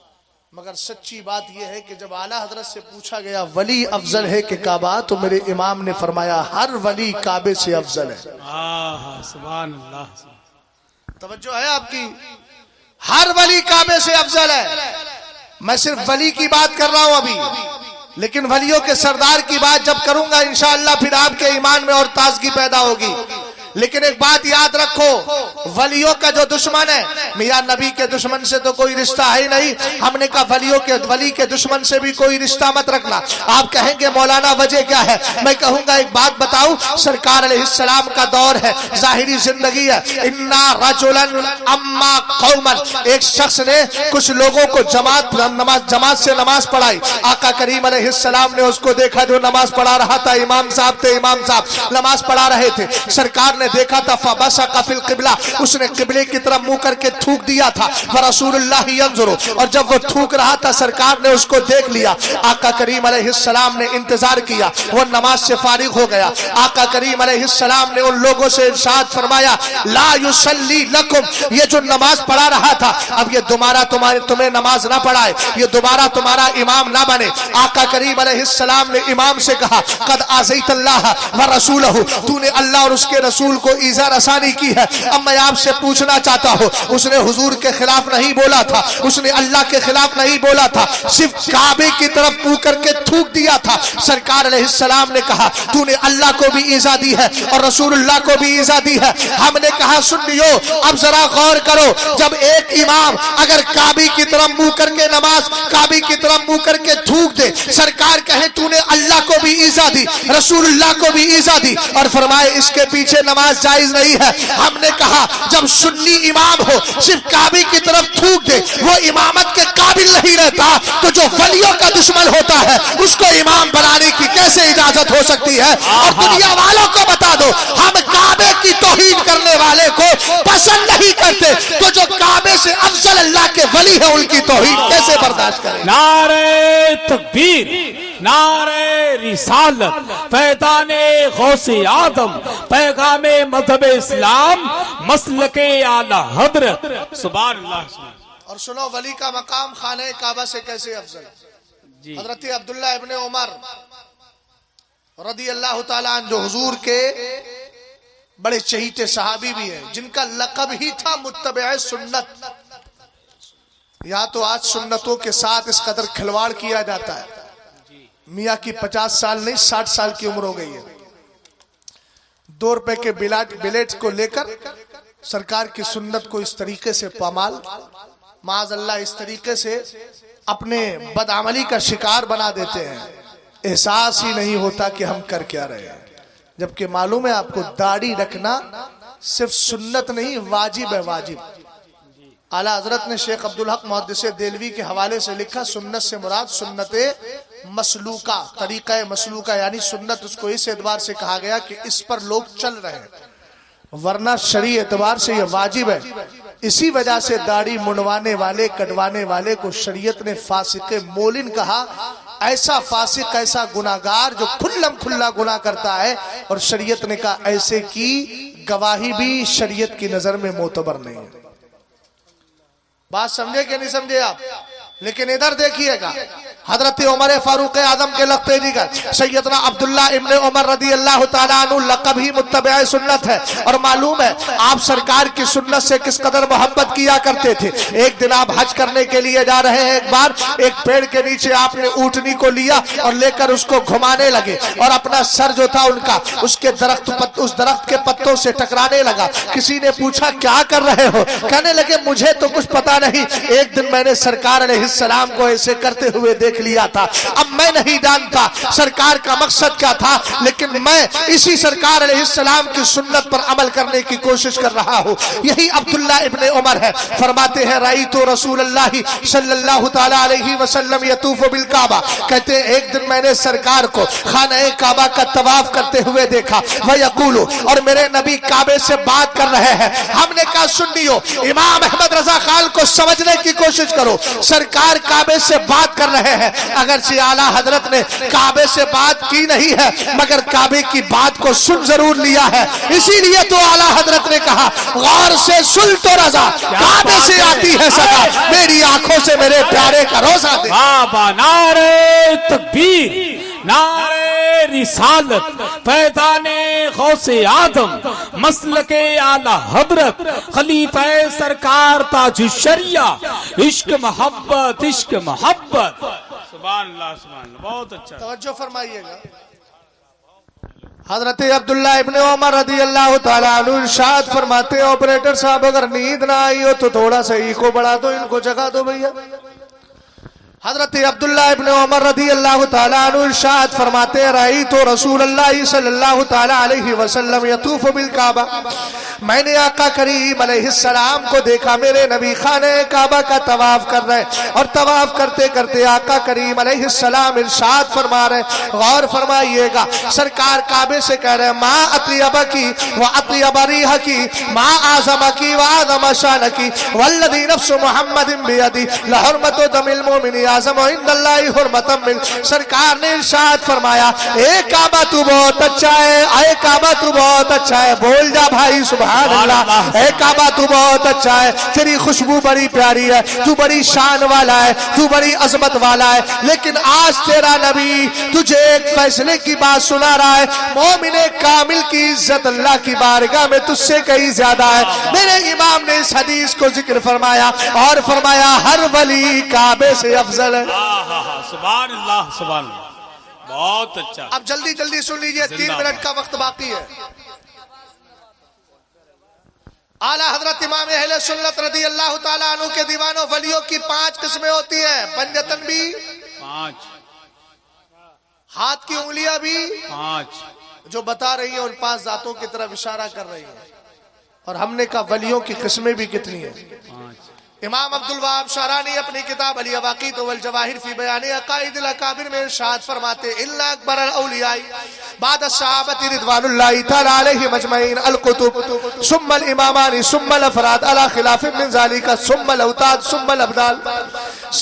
مگر سچی بات یہ ہے کہ جب اعلیٰ حضرت سے پوچھا گیا ولی افضل ہے کہ کعبہ، تو میرے امام نے فرمایا ہر ولی کعبے سے افضل ہے۔ سبحان اللہ۔ توجہ ہے آپ کی؟ ہر ولی کعبے سے افضل ہے۔ میں صرف ولی کی بات کر رہا ہوں ابھی، لیکن ولیوں کے سردار کی بات جب کروں گا انشاءاللہ پھر آپ کے ایمان میں اور تازگی پیدا ہوگی۔ لیکن ایک بات یاد رکھو، ولیوں کا جو دشمن ہے، میاں نبی کے دشمن سے تو کوئی رشتہ ہے ہی نہیں۔ ہم نے کہا ولی کے دشمن سے بھی کوئی رشتہ مت رکھنا۔ آپ کہیں گے مولانا وجہ کیا ہے؟ میں کہوں گا ایک بات بتاؤں، سرکار علیہ السلام کا دور ہے، ظاہری زندگی ہے۔ انا رجلا اما قوما، ایک شخص نے کچھ لوگوں کو جماعت سے نماز پڑھائی۔ آقا کریم علیہ السلام نے اس کو دیکھا جو نماز پڑھا رہا تھا، امام صاحب تھے، امام صاحب نماز پڑھا رہے تھے۔ سرکار نے دیکھا تھا فبصق فی القبلہ، اس نے قبلے کی طرف منہ کر کے تھوک دیا تھا، ورسول اللہ ینظر، اور جب وہ تھوک رہا تھا سرکار نے اس کو دیکھ لیا۔ آقا کریم علیہ السلام نے انتظار کیا، وہ نماز سے فارغ ہو گیا۔ آقا کریم علیہ السلام نے ان لوگوں سے ارشاد فرمایا لا یصلی لکم، یہ جو نماز پڑھا رہا تھا اب یہ دوبارہ تمہیں نماز نہ پڑھائے، یہ دوبارہ تمہارا امام نہ بنے۔ آقا کریم علیہ السلام نے امام سے کہا قد آذیت اللہ ورسولہ، تو نے اللہ اور اس کے رسول کو ایذا رسانی کی ہے۔ اب میں آپ سے پوچھنا چاہتا ہوں، اس نے حضور کے خلاف نہیں بولا تھا، اس نے اللہ کے خلاف نہیں بولا تھا، صرف کعبے کی طرف منہ کر کے تھوک دیا تھا۔ سرکار علیہ السلام نے کہا تو نے اللہ کو بھی ایذا دی ہے اور رسول اللہ کو بھی ایذا دی ہے۔ ہم نے کہا سنیو اب ذرا غور کرو، جب ایک امام اگر کعبے کی طرف منہ کر کے نماز کعبے کی طرف منہ کر کے تھوک دے، سرکار کہے تو نے اللہ کو بھی ایذا دی رسول اللہ کو بھی ایذا دی، اور فرمائے اس کے پیچھے نماز جائز نہیں ہے۔ ہم نے کہا جب سنی امام ہو صرف کعبے کی طرف تھوک دے وہ امامت کے قابل نہیں رہتا، تو جو ولیوں کا دشمن ہوتا ہے اس کو امام بنانے کی کیسے اجازت ہو سکتی ہے؟ اور دنیا والوں کو بتا دو ہم کعبے کی توہین کرنے والے کو پسند نہیں کرتے، تو جو کعبے سے افضل اللہ کے ولی ہے ان کی توہین کیسے برداشت کریں؟ نعرہ تکبیر، نعرہ رسالت، فیضان غوث آدم، پیغام مذہب اسلام، مسلک اعلی حضرت، سبحان اللہ سبحان اللہ۔ اور سنو ولی کا مقام خانہ کعبہ سے کیسے افضل ہے۔ حضرت عبداللہ ابن عمر رضی اللہ تعالیٰ عنہ جو حضور کے بڑے چہیتے صحابی بھی ہیں، جن کا لقب ہی تھا متبع سنت۔ یہاں تو آج سنتوں کے ساتھ اس قدر کھلواڑ کیا جاتا ہے، میاں کی 50 سال نہیں 60 سال کی عمر ہو گئی ہے، 2 روپے کے بلیٹ کو لے کر سرکار کی سنت کو اس طریقے سے پامال، معاذ اللہ اس طریقے سے اپنے بدعملی کا شکار بنا دیتے ہیں، احساس ہی نہیں ہوتا کہ ہم کر کیا رہے ہیں۔ جبکہ معلوم ہے آپ کو داڑھی رکھنا صرف سنت نہیں واجب ہے، واجب۔ اعلیٰ حضرت نے شیخ عبدالحق محدث دہلوی کے حوالے سے لکھا سنت سے مراد سنت مسلوکہ، طریقہ مسلوکہ، یعنی سنت اس کو اس اعتبار سے کہا گیا کہ اس پر لوگ چل رہے ہیں، ورنہ شرعی اعتبار سے یہ واجب ہے۔ اسی وجہ سے داڑھی منڈوانے والے کٹوانے والے کو شریعت نے فاسق مولن کہا، ایسا فاسق ایسا گناہگار جو کھلم کھلا گناہ کرتا ہے، اور شریعت نے کہا ایسے کی گواہی بھی شریعت کی نظر میں معتبر نہیں ہے۔ بات سمجھے کہ نہیں سمجھے آپ؟ لیکن ادھر دیکھیے گا حضرت عمر فاروق اعظم کے لقب دیگر سیدنا عبداللہ ابن عمر رضی اللہ تعالیٰ عنہ لقب ہی متبع سنت ہے، اور معلوم ہے آپ سرکار کی سنت سے کس قدر محبت کیا کرتے تھے۔ ایک دن آپ حج کرنے کے لیے جا رہے ہیں، ایک بار ایک پیڑ کے نیچے آپ نے اونٹنی کو لیا اور لے کر اس کو گھمانے لگے، اور اپنا سر جو تھا ان کا اس درخت کے پتوں سے ٹکرانے لگا۔ کسی نے پوچھا کیا کر رہے ہو؟ کہنے لگے مجھے تو کچھ پتا نہیں، ایک دن میں نے سرکار علیہ السلام کو ایسے کرتے ہوئے دیکھ لیا تھا، اب میں نہیں جانتا سرکار کا مقصد کیا تھا، لیکن میں اسی سرکار علیہ السلام کی سنت پر عمل کرنے کی کوشش کر رہا ہوں۔ یہی عبداللہ ابن عمر ہے، فرماتے ہیں رأیت رسول اللہ صلی اللہ تعالی علیہ وسلم یطوف بالکعبہ، کہتے ہیں ایک دن میں نے سرکار کو خانہ کعبہ کا طواف کرتے ہوئے دیکھا، ویقول، اور میرے نبی کعبے سے بات کر رہے ہیں۔ ہم نے کہا سنیو امام احمد رضا خان کو سمجھنے کی کوشش کرو، سرکار کعبے سے بات کر رہے ہیں، اگرچہ اعلیٰ حضرت نے کعبے سے بات کی نہیں ہے مگر کعبے کی بات کو سن ضرور لیا ہے، اسی لیے تو اعلیٰ حضرت نے کہا غور سے سن تو رضا، کعبے سے آتی ہے صدا، میری آنکھوں سے میرے پیارے کا روزہ دے۔ بابا نعرہ تکبیر، نعرہ رسالت، فیضان غوث آدم، مسلک اعلی حضرت، خلیفہ سرکار تاج الشریعہ، عشق محبت، عشق محبت، سبحان اللہ سبحان اللہ، بہت اچھا۔ توجہ فرمائیے گا، حضرت عبداللہ ابن عمر رضی اللہ تعالیٰ عنہ ارشاد فرماتے ہیں آپریٹر صاحب اگر نیند نہ آئی ہو تو تھوڑا سا ایکو بڑھا دو، ان کو جگہ دو بھیا۔ حضرت عبداللہ ابن عمر رضی اللہ تعالیٰ عنہ ارشاد فرماتے ہیں رأیت رسول اللہ صلی اللہ تعالیٰ علیہ وسلم یطوف بالکعبہ، میں نے آقا کریم علیہ السلام کو دیکھا میرے نبی خانہ کعبہ کا طواف کر رہے اور طواف کرتے کرتے آقا کریم علیہ السلام ارشاد فرما رہے. غور فرمائیے گا, سرکار کعبے سے کہہ رہے ہیں ما اطیبکی و اطیب ریحکی ما اعظمکی و اعظم شانکی والذی نفس محمد بیدی لحرمت دم المؤمن اعظم عند اللہ حرمتا من. سرکار نے ارشاد فرمایا اے کعبہ تو بہت اچھا ہے, اے کعبہ تو بہت اچھا ہے. بول جا بھائی سبحان اللہ. اے کعبہ تو بہت اچھا ہے, تیری خوشبو بڑی پیاری ہے, تو بڑی شان والا ہے, تو بڑی عظمت والا ہے, لیکن آج تیرا نبی تجھے ایک فیصلے کی بات سنا رہا ہے. مومن کامل کی عزت اللہ کی بارگاہ میں تجھ سے کہیں زیادہ ہے. میرے امام نے اس حدیث کو ذکر فرمایا اور فرمایا ہر ولی کعبے سے افضل ہے. سبحان اللہ سبحان اللہ, بہت اچھا. اب جلدی جلدی سن لیجئے, 3 منٹ کا وقت باقی ہے. اعلیٰ حضرت امام اہل سنت رضی اللہ تعالیٰ عنہ کے دیوانوں ولیوں کی 5 قسمیں ہوتی ہیں. پنجتن بھی 5, ہاتھ کی انگلیاں بھی 5, جو بتا رہی ہیں ان 5 ذاتوں کی طرف اشارہ کر رہی ہیں. اور ہم نے کہا ولیوں کی قسمیں بھی کتنی ہیں. 5. امام عبدالوہاب شعرانی اپنی کتاب الیواقیت والجواہر فی بیان عقائد الاکابر میں ارشاد فرماتے الا اکبر الاولیاء بعد الصحابہ رضوان اللہ تعالی علیہم اجمعین القطب ثم الامامان ثم الافراد على خلاف من ذلك ثم الاوتاد ثم الابدال.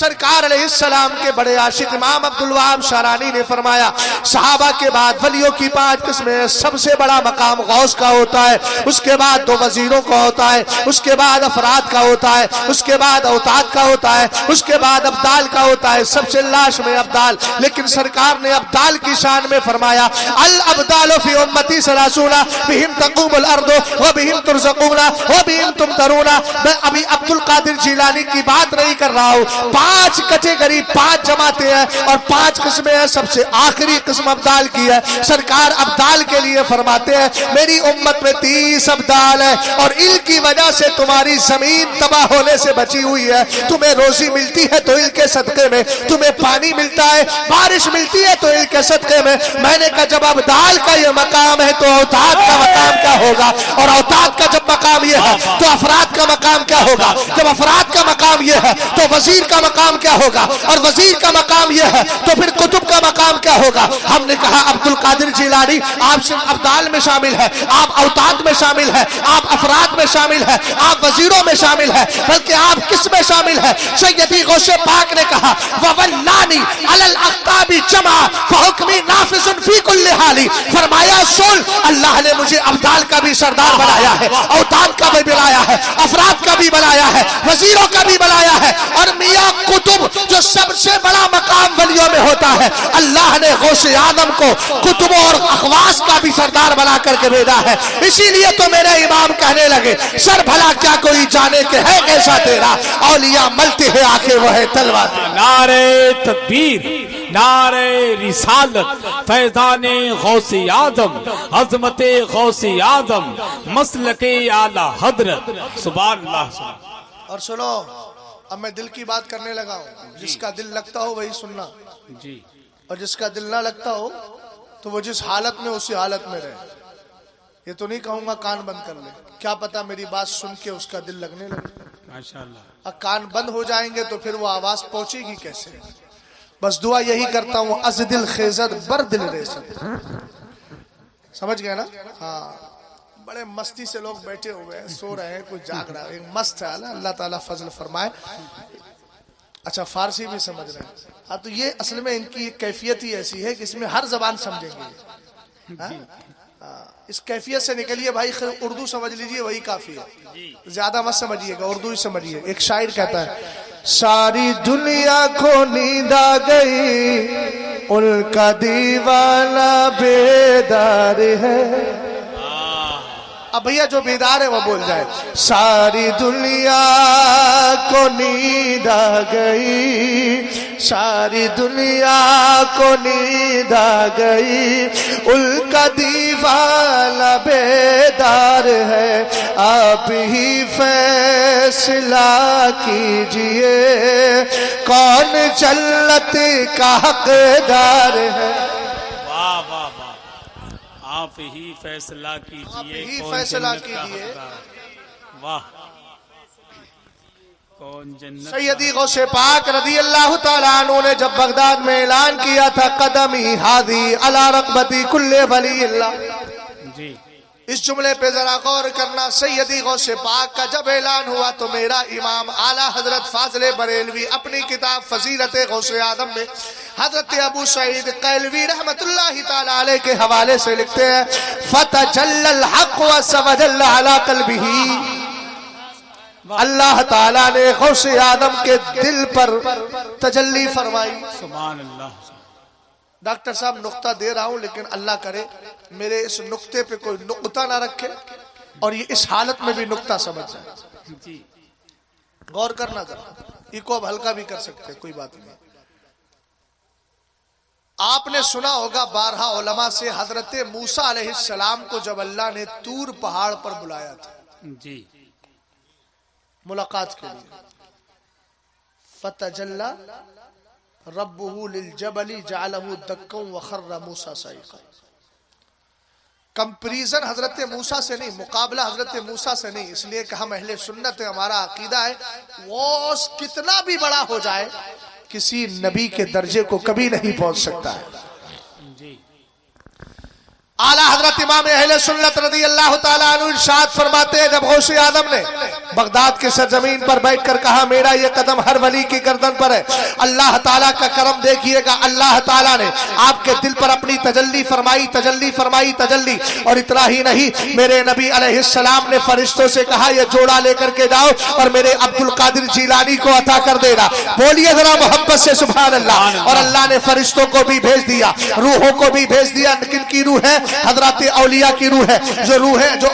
سرکار علیہ السلام کے بڑے عاشق امام عبدالوہاب شعرانی نے فرمایا صحابہ کے بعد ولیوں کی 5 قسمیں. سب سے بڑا مقام غوث کا ہوتا ہے, اس کے بعد 2 وزیروں کا ہوتا ہے, اس کے بعد افراد کا ہوتا ہے, اس کے بعد اوتاد کا ہوتا ہے, اس کے بعد ابدال کا ہوتا ہے. سب سے لاش میں ابدال. لیکن سرکار نے ابدال کی شان میں فرمایا الابدال فی امتی 30 بہم تقوم الارض وبہم ترزقون وبہم تمترون. میں ابھی عبد القادر جیلانی کی بات نہیں کر رہا ہوں. 5 کیٹیگری 5 جماعتیں ہیں اور 5 قسمیں ہیں. سب سے آخری قسم ابدال کی ہے. سرکار ابدال کے لیے فرماتے ہیں میری امت میں 30 ابدال ہے اور ان کی وجہ سے تمہاری زمین تباہ ہونے سے بچی ہوئی ہے. تمہیں روزی ملتی ہے تو ان کے صدقے میں, تمہیں پانی ملتا ہے, بارش ملتی ہے تو ان کے صدقے میں. میں نے کہا جب ابدال کا یہ مقام ہے تو اوتاد کا مقام کیا ہوگا, اور اوتاد کا جب مقام یہ ہے تو افراد کا مقام کیا ہوگا, جب افراد کا مقام یہ ہے تو وزیر کا مقام کیا ہوگا, اور وزیر کا مقام یہ ہے تو پھر قطب کا مقام کیا ہوگا. ہم نے کہا عبد القادر جیلانی آپ صرف ابدال میں شامل ہے, آپ اوتاد میں شامل ہے, آپ افراد میں شامل ہے, آپ وزیروں میں شامل ہے, بلکہ آپ کس میں شامل ہے. سیدی غوث پاک نے کہا وَوَلَّانِي عَلَى الْأَقْطَابِ جَمَعَ فَحُكْمِي نَافِذٌ فِي كُلِّ حَالٍ. فرمایا سن اللہ نے مجھے ابدال کا بھی سردار بنایا ہے, اوتاد کا بھی بنایا ہے, افراد کا بھی بنایا ہے, وزیروں کا بھی بنایا ہے, اور میاں قطب جو سب سے بڑا مقام ولیوں میں ہوتا ہے اللہ نے غوث اعظم کو قطبوں اور اخواص کا بھی سردار بنا کر کے بھیجا ہے. اسی لیے تو میرے امام کہنے لگے سر بھلا کیا کوئی جانے کہ ہے کیسا تیرا, اولیاء ملتے ہیں آنکھیں وہ ہے تلوار. نعرہ تکبیر, نعرہ رسالت, فیضان غوث اعظم, عظمت غوث اعظم, مسلک اعلی حضرت. سبحان اللہ سبحان. اور سنو اب میں دل کی بات کرنے لگا ہوں. جس کا دل لگتا ہو وہی سننا, جی, اور جس کا دل نہ لگتا ہو تو وہ جس حالت میں اسی حالت میں رہے. یہ تو نہیں کہوں گا کان بند کر لے, کیا پتا میری بات سن کے اس کا دل لگنے لگے. ماشاءاللہ. اب کان بند ہو جائیں گے تو پھر وہ آواز پہنچے گی کیسے. بس دعا یہی کرتا ہوں از دل خیزت بر دل ریست. سمجھ گئے نا. ہاں بڑے مستی سے لوگ بیٹھے ہوئے ہیں, سو رہے ہیں, کوئی جاگ رہا ہے, ایک مست ہے. اللہ تعالیٰ فضل فرمائے. اچھا فارسی بھی سمجھ رہے ہیں. ہاں تو یہ اصل میں ان کی کیفیت ہی ایسی ہے کہ اس میں ہر زبان سمجھیں گے. اس کیفیت سے نکلیے بھائی, اردو سمجھ لیجئے وہی کافی ہے, زیادہ مت سمجھیے گا, اردو ہی سمجھیے. ایک شاعر کہتا ہے ساری دنیا کو نیند آ گئی ان کا دیوانہ بیدار ہے. اب بھیا جو بیدار ہے وہ بول جائے ساری دنیا کو نیند آ گئی, ساری دنیا کو نیند آ گئی ان کا دیوانہ بیدار ہے. آپ ہی فیصلہ کیجئے کون جنت کا حقدار ہے. واہ واہ واہ, آپ ہی فیصلہ کیجئے آپ ہی کون فیصلہ جنت کا کیجئے۔ حقدار۔ واہ، کون جنت کا سیدی غوث پاک رضی اللہ تعالیٰ عنہ نے جب بغداد میں اعلان کیا تھا قدمی ہادی علی رقبتی کل ولی اللہ، جی اس جملے پہ ذرا غور کرنا۔ سیدی غوث پاک کا جب اعلان ہوا تو میرا امام اعلیٰ حضرت فاضل بریلوی اپنی کتاب فضیلت غوث اعظم میں حضرت ابو سعید قیلوی رحمت اللہ تعالیٰ علیہ کے حوالے سے لکھتے ہیں فَتَجَلَّ الْحَقُّ وَسَوَجَلَّ عَلَىٰ قَلْبِهِ، اللہ تعالیٰ نے غوث اعظم کے دل پر تجلی فرمائی۔ سبحان اللہ۔ ڈاکٹر صاحب نقطہ دے رہا ہوں لیکن اللہ کرے میرے اس نقطے پہ کوئی نقطہ نہ رکھے اور یہ اس حالت میں بھی نقطہ سمجھ جائے۔ جی غور کرنا ذرا، یہ کو اب ہلکا بھی کر سکتے کوئی بات نہیں۔ آپ نے سنا ہوگا بارہا علماء سے حضرت موسیٰ علیہ السلام کو جب اللہ نے طور پہاڑ پر بلایا تھا جی ملاقات کے لیے، فتجلی ربہ للجبل جعلہ دکا وخر موسیٰ صعقا۔ کمپریزن حضرت موسیٰ سے نہیں، مقابلہ حضرت موسیٰ سے نہیں، اس لیے کہ ہم اہل سنت ہیں، ہمارا عقیدہ ہے وہ کتنا بھی بڑا ہو جائے کسی نبی کے درجے کو کبھی نہیں پہنچ سکتا ہے۔ جی اعلیٰ حضرت امام اہل سنت رضی اللہ تعالیٰ عنہ ارشاد فرماتے ہیں جب غوث اعظم نے بغداد کے سرزمین پر بیٹھ کر کہا میرا یہ قدم ہر ولی کی گردن پر ہے، اللہ تعالیٰ کا کرم دیکھیے گا، اللہ تعالیٰ نے آپ کے دل پر اپنی تجلی فرمائی، تجلی فرمائی، تجلی۔ اور اتنا ہی نہیں، میرے نبی علیہ السلام نے فرشتوں سے کہا یہ جوڑا لے کر کے جاؤ اور میرے عبد القادر جیلانی کو عطا کر دینا۔ بولیے ذرا محبت سے سبحان اللہ۔ اور اللہ نے فرشتوں کو بھی بھیج دیا، روحوں کو بھی بھیج دیا۔ کن کی روح ہے؟ حضرات اولیاء کی روح ہے، جو روحیں جو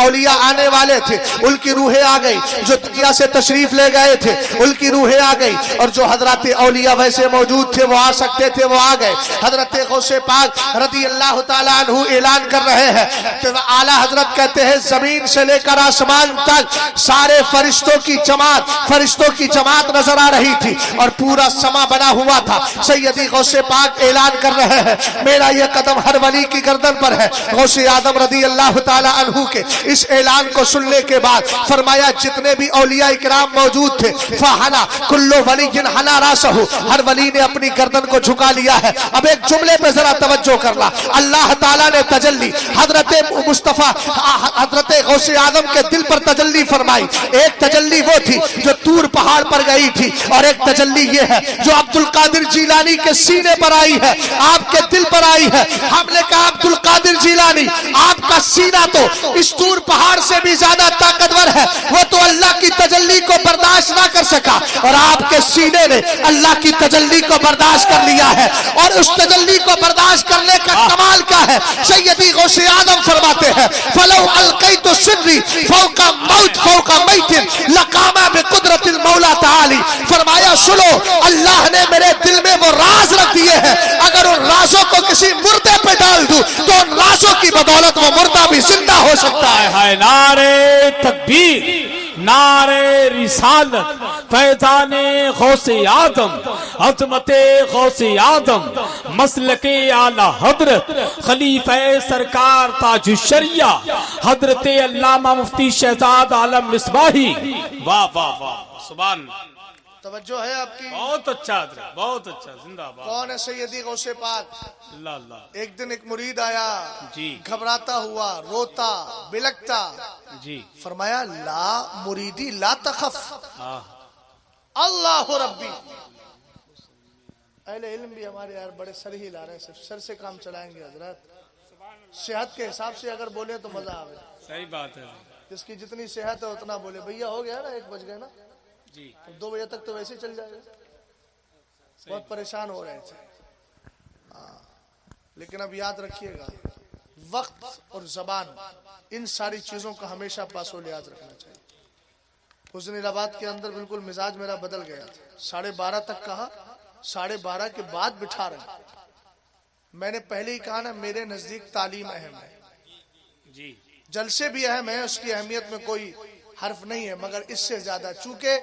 اولیاء آنے والے تھے ان کی روحیں آ گئی، جو دنیا سے تشریف لے گئے تھے ان کی روحیں آ گئی، اور جو حضرات اولیاء ویسے موجود تھے وہ آ سکتے تھے وہ آ گئے۔ حضرت غوث پاک رضی اللہ تعالیٰ عنہ اعلان کر رہے ہیں، اعلیٰ حضرت کہتے ہیں زمین سے لے کر آسمان تک سارے فرشتوں کی جماعت نظر آ رہی تھی اور پورا سما بنا ہوا تھا۔ سیدی غوث پاک اعلان کر رہے ہیں میرا یہ قدم ہر ولی کی گردن پر ہے۔ غوث اعظم رضی اللہ تعالی عنہ کے اس اعلان کو سننے کے بعد فرمایا جتنے بھی اولیاء کرام موجود تھے فحنا کل ولی حنا راسہ، ہر ولی نے اپنی گردن کو جھکا لیا ہے۔ اب ایک جملے پہ ذرا توجہ کرنا، اللہ تعالیٰ نے تجلی حضرت مصطفیٰ حضرت غوث اعظم کے دل پر تجلی فرمائی۔ ایک تجلی وہ تھی جو طور پہاڑ پر گئی تھی، اور ایک تجلی یہ ہے جو عبد القادر جیلانی کے سینے پر آئی ہے، آپ کے دل پر آئی ہے۔ ہم نے کہا عبد القادر جیلانی آپ کا سینہ تو اس طور پہاڑ سے بھی زیادہ طاقتور ہے، وہ تو اللہ کی تجلی کو برداشت نہ کر سکا اور آپ کے سینے نے اللہ کی تجلی کو برداشت کر لیا ہے۔ اور اس تجلی کو برداشت کرنے کا کمال کیا ہے؟ سیدی غوث اعظم فرماتے ہیں فَلَوْ أَلْقَيْتُ سِرِّي فَوْقَ مَوْتِ فَوْقَ مَيْتٍ لَقَامَ بِقُدْرَةِ الْمَوْلَى تعالی۔ فرمایا سنو، اللہ نے میرے دل میں وہ راز رکھ دیے ہیں، اگر ان رازوں کو کسی مردے پہ ڈال دوں تو ان رازوں کی بدولت وہ مردہ بھی زندہ ہو سکتا ہے۔ ہے نعرے تکبیر، نعرے رسالت، فیضان غوث اعظم، عظمت غوث اعظم، مسلک اعلی حضرت خلیفہ سرکار تاج الشریعہ حضرت علامہ مفتی شہزاد عالم مصباحی۔ واہ واہ واہ، سبحان اللہ۔ توجہ ہے آپ کی؟ بہت اچھا حضرت، بہت اچھا، زندہ باد۔ کون ہے سیدی غوث پاک؟ اللہ اللہ۔ ایک دن ایک مرید آیا، جی گھبراتا ہوا، روتا بلکتا، جی فرمایا لا مریدی لا تخف ہاں اللہ ربی۔ اہل علم بھی ہمارے یار بڑے سر ہی لا رہے ہیں، صرف سر سے کام چلائیں گے حضرت۔ صحت کے حساب سے اگر بولے تو مزہ آئے، صحیح بات ہے جس کی جتنی صحت ہے اتنا بولے۔ بھیا ہو گیا نا، 1 بج گئے نا، جی 2 بجے تک تو ویسے چل جائے گا۔ بہت پریشان ہو رہے تھے، لیکن اب یاد رکھیے گا وقت اور زبان ان ساری چیزوں کا ہمیشہ پاس و لحاظ رکھنا چاہیے۔ اس دن الہباد کے اندر بالکل مزاج میرا بدل گیا تھا، 12:30 تک کہا، 12:30 کے بعد بٹھا رہے۔ میں نے پہلے ہی کہا نا میرے نزدیک تعلیم اہم ہے، جی جلسے بھی اہم ہے، اس کی اہمیت میں کوئی حرف نہیں ہے، مگر اس سے زیادہ چونکہ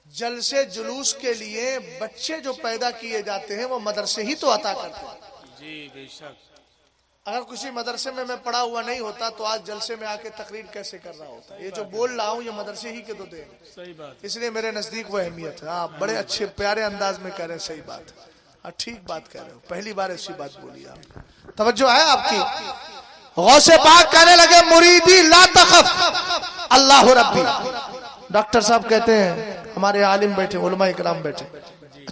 جلسے جلوس کے لیے بچے جو پیدا کیے جاتے ہیں وہ مدرسے ہی تو عطا کرتے ہیں۔ جی بے شک۔ اگر کسی مدرسے میں پڑھا ہوا نہیں ہوتا تو آج جلسے میں آ کے تقریر کیسے کر رہا ہوتا. یہ جو بول رہا ہوں یہ مدرسے ہی کے تو دے, صحیح بات. اس لیے میرے نزدیک وہ اہمیت ہے. ہاں بڑے اچھے پیارے انداز میں کہہ رہے ہیں, صحیح بات ہے, ٹھیک بات کہہ رہے ہو, پہلی بار ایسی بات بولی آپ. توجہ ہے آپ کی. غوث پاک کہنے لگے مریدی لا تخف اللہ ربی. ڈاکٹر صاحب کہتے ہیں ہمارے عالم بیٹھے, علماء اکرام بیٹھے,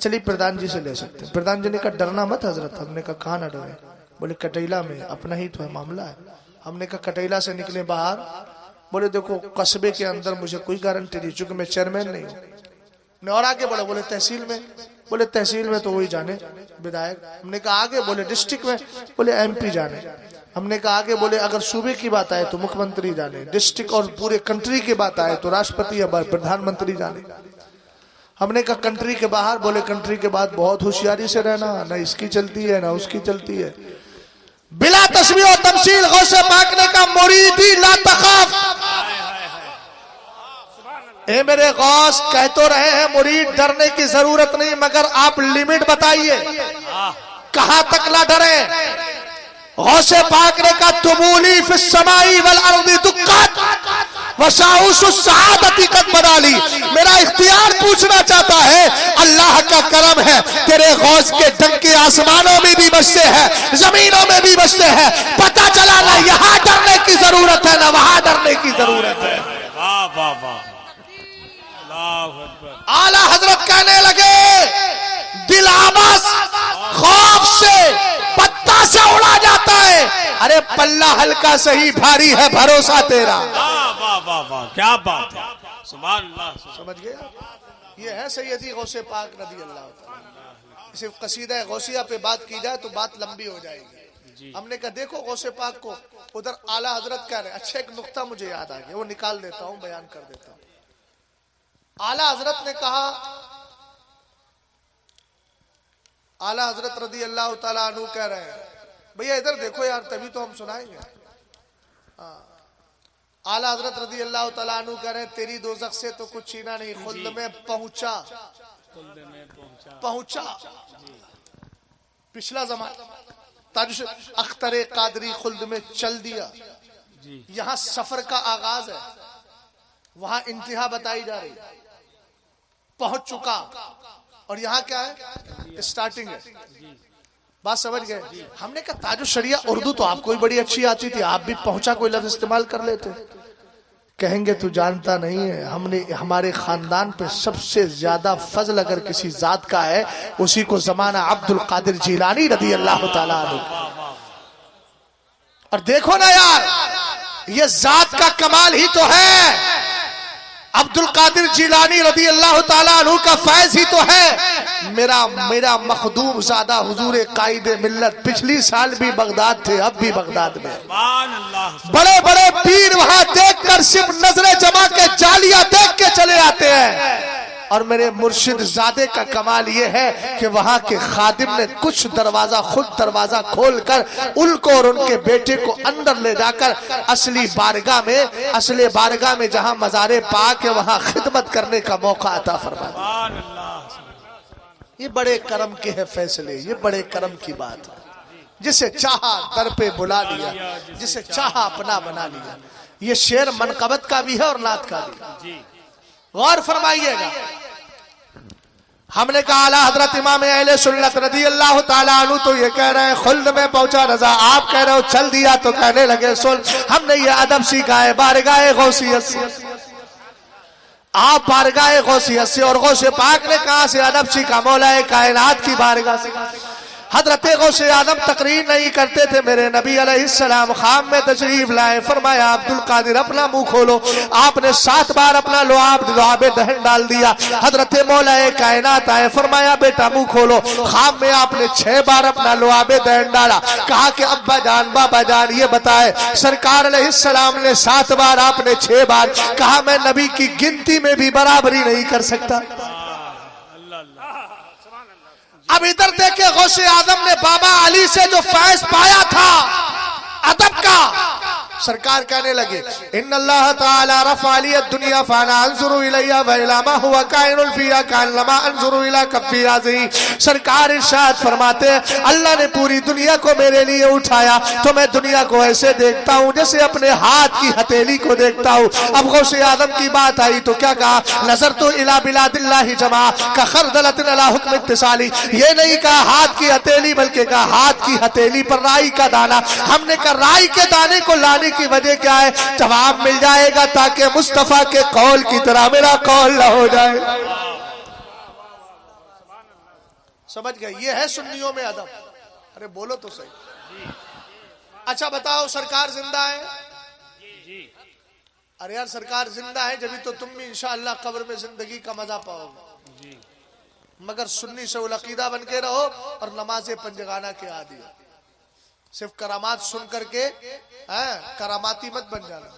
چلیے پردھان جی سے لے سکتے ہیں. پردھان جی نے کہا ڈرنا مت حضرت. ہم نے کہا کہاں نہ ڈرے. بولے کٹیلا میں اپنا ہی تو ہے معاملہ ہے. ہم نے کہا کٹیلا سے نکلے باہر. بولے دیکھو قصبے کے اندر مجھے کوئی گارنٹی نہیں چونکہ میں چیئرمین نہیں ہوں. اور آگے بڑھے. بولے تحصیل میں. بولے تحصیل میں تو وہی جانے بدایک. ہم نے کہا آگے. بولے ڈسٹرکٹ میں. بولے ایم پی جانے. ہم نے کہا آگے. بولے اگر صوبے کی بات آئے تو مکھ منتری جانے. ڈسٹرکٹ اور پورے کنٹری کی بات آئے تو راشٹرپتی یا پردھان منتری جانے. ہم نے کہا کنٹری کے باہر. بولے کنٹری کے بعد بہت ہوشیاری سے رہنا, نہ اس کی چلتی ہے نہ اس کی چلتی ہے. بلا تشبیہ و تمثیل غوث پاک نے کہا مریدی لا تخاف. اے میرے غوث کہہ تو رہے ہیں مرید ڈرنے کی ضرورت نہیں, مگر آپ لیمٹ بتائیے کہاں تک نہ ڈریں. غوث پاک نے کہا تبولی فی السماء والارض دقات وشاؤس السعادت قد بدالی. میرا اختیار پوچھنا چاہتا ہے, اللہ کا کرم ہے تیرے غوث کے ڈنکے آسمانوں میں بھی بجتے ہیں زمینوں میں بھی بجتے ہیں. پتہ چلا نہ یہاں ڈرنے کی ضرورت ہے نہ وہاں ڈرنے کی ضرورت ہے. واہ واہ واہ. اعلیٰ حضرت کہنے لگے دل آبس خوف سے پتہ سے اڑا جاتا ہے. ارے پلہ ہلکا صحیح بھاری ہے بھروسہ تیرا. واہ واہ واہ واہ, کیا بات ہے. سبحان اللہ. سمجھ گئے. یہ ہے سیدی غوث پاک رضی اللہ تعالیٰ. صرف قصیدہ غوثیہ پہ بات کی جائے تو بات لمبی ہو جائے گی. ہم نے کہا دیکھو غوث پاک کو ادھر اعلیٰ حضرت کہہ رہے ہیں. اچھا ایک نقطہ مجھے یاد آ گیا, وہ نکال دیتا ہوں بیان کر دیتا ہوں. اعلیٰ حضرت نے کہا, اعلیٰ حضرت رضی اللہ تعالیٰ عنہ کہہ رہے ہیں بھیا ادھر دیکھو یار تبھی تو ہم سنائیں گے. اعلیٰ حضرت رضی اللہ تعالیٰ عنہ کہہ رہے ہیں تیری دوزخ سے تو کچھ چھینا نہیں, خلد میں پہنچا. پچھلا زمانہ تاج اختر قادری خلد میں چل دیا. یہاں سفر کا آغاز ہے, وہاں انتہا بتائی جا رہی, پہنچ چکا, اور یہاں کیا ہے سٹارٹنگ ہے. بات سمجھ گئے. ہم نے کہا تاج الشریعہ اردو تو آپ کو بڑی اچھی آتی تھی, آپ بھی پہنچا کوئی لفظ استعمال کر لیتے. کہیں گے تو جانتا نہیں ہے, ہم نے ہمارے خاندان پہ سب سے زیادہ فضل اگر کسی ذات کا ہے اسی کو زمانہ عبد القادر جیلانی رضی اللہ تعالیٰ عنہ. اور دیکھو نا یار یہ ذات کا کمال ہی تو ہے. عبد القادر جیلانی رضی اللہ تعالیٰ عنہ کا فیض ہی تو ہے. میرا مخدوم زادہ حضور قائد ملت پچھلی سال بھی بغداد تھے, اب بھی بغداد میں. بڑے بڑے پیر وہاں دیکھ کر صرف نظریں جما کے جالیاں دیکھ کے چلے آتے ہیں. اور میرے مرشد زادے کا کمال یہ ہے کہ وہاں کے خادم نے کچھ دروازہ خود دروازہ کھول کر ان کو اور ان کے بیٹے کو اندر لے جا کر اصلی بارگاہ میں جہاں مزار پاک ہے وہاں خدمت کرنے کا موقع عطا فرمایا. یہ بڑے کرم کے ہیں فیصلے, یہ بڑے کرم کی بات ہے. جسے چاہا در پہ بلا لیا, جسے چاہا اپنا بنا لیا. یہ شعر منقبت کا بھی ہے اور نعت کا بھی. غور فرمائیے گا. ہم نے کہا اعلیٰ حضرت امام اہل سنت رضی اللہ تعالیٰ عنہ تو یہ کہہ رہے ہیں خلد میں پہنچا رضا, آپ کہہ رہے ہو چل دیا. تو کہنے لگے سن, ہم نے یہ ادب سیکھا ہے بارگاہ غوثیت سے. آپ بارگاہ غوثیت سے, اور غوث پاک نے کہاں سے ادب سیکھا؟ مولا کائنات کی بارگاہ سے. حضرت غوث اعظم تقریر نہیں کرتے تھے, میرے نبی علیہ السلام خام میں تشریف لائے, فرمایا عبد القادر اپنا منہ کھولو. آپ نے 7 بار اپنا لعاب دہن ڈال دیا. حضرت مولا کائنات آئے, فرمایا بیٹا منہ کھولو. خام میں آپ نے 6 بار اپنا لعاب دہن ڈالا. کہا کہ ابا جان بابا جان یہ بتائے, سرکار علیہ السلام نے 7 بار, آپ نے 6 بار. کہا میں نبی کی گنتی میں بھی برابری نہیں کر سکتا. اب ادھر دیکھیں غوث اعظم نے بابا علی سے جو فیض پایا تھا ادب کا, سرکار کہنے لگے ان اللہ تعالی رفع لی الدنیا فانا انظر الیہ وإلی ما هو کائن فیہا کان لما انظر الی کفی ہذہ. سرکار ارشاد فرماتے ہیں اللہ نے پوری دنیا کو میرے لیے اٹھایا تو میں دنیا کو ایسے دیکھتا ہوں جیسے اپنے ہاتھ کی ہتھیلی کو دیکھتا ہوں. اب غوث اعظم کی بات آئی تو کیا کہا نظرت الی بلاد اللہ جماع کخردلۃ علی حکم اتصالی. یہ نہیں کہا ہاتھ کی ہتھیلی بلکہ کہا ہاتھ کی ہتھیلی پر رائی کا دانہ. ہم نے کہا رائی کے دانے کو لانے کی وجہ کیا ہے؟ جواب مل جائے گا تاکہ مصطفیٰ کے قول کی طرح میرا قول نہ ہو جائے. سمجھ گئے؟ یہ ہے سنیوں میں ادب. ارے بولو تو صحیح. اچھا بتاؤ سرکار زندہ ہے؟ ارے یار سرکار زندہ ہے جبھی تو تم بھی انشاءاللہ قبر میں زندگی کا مزہ پاؤ گے. مگر سنی سے العقیدہ بن کے رہو اور نماز پنجگانہ کے عادی ہو. صرف کرامات سن کر کے کراماتی مت بن جانا.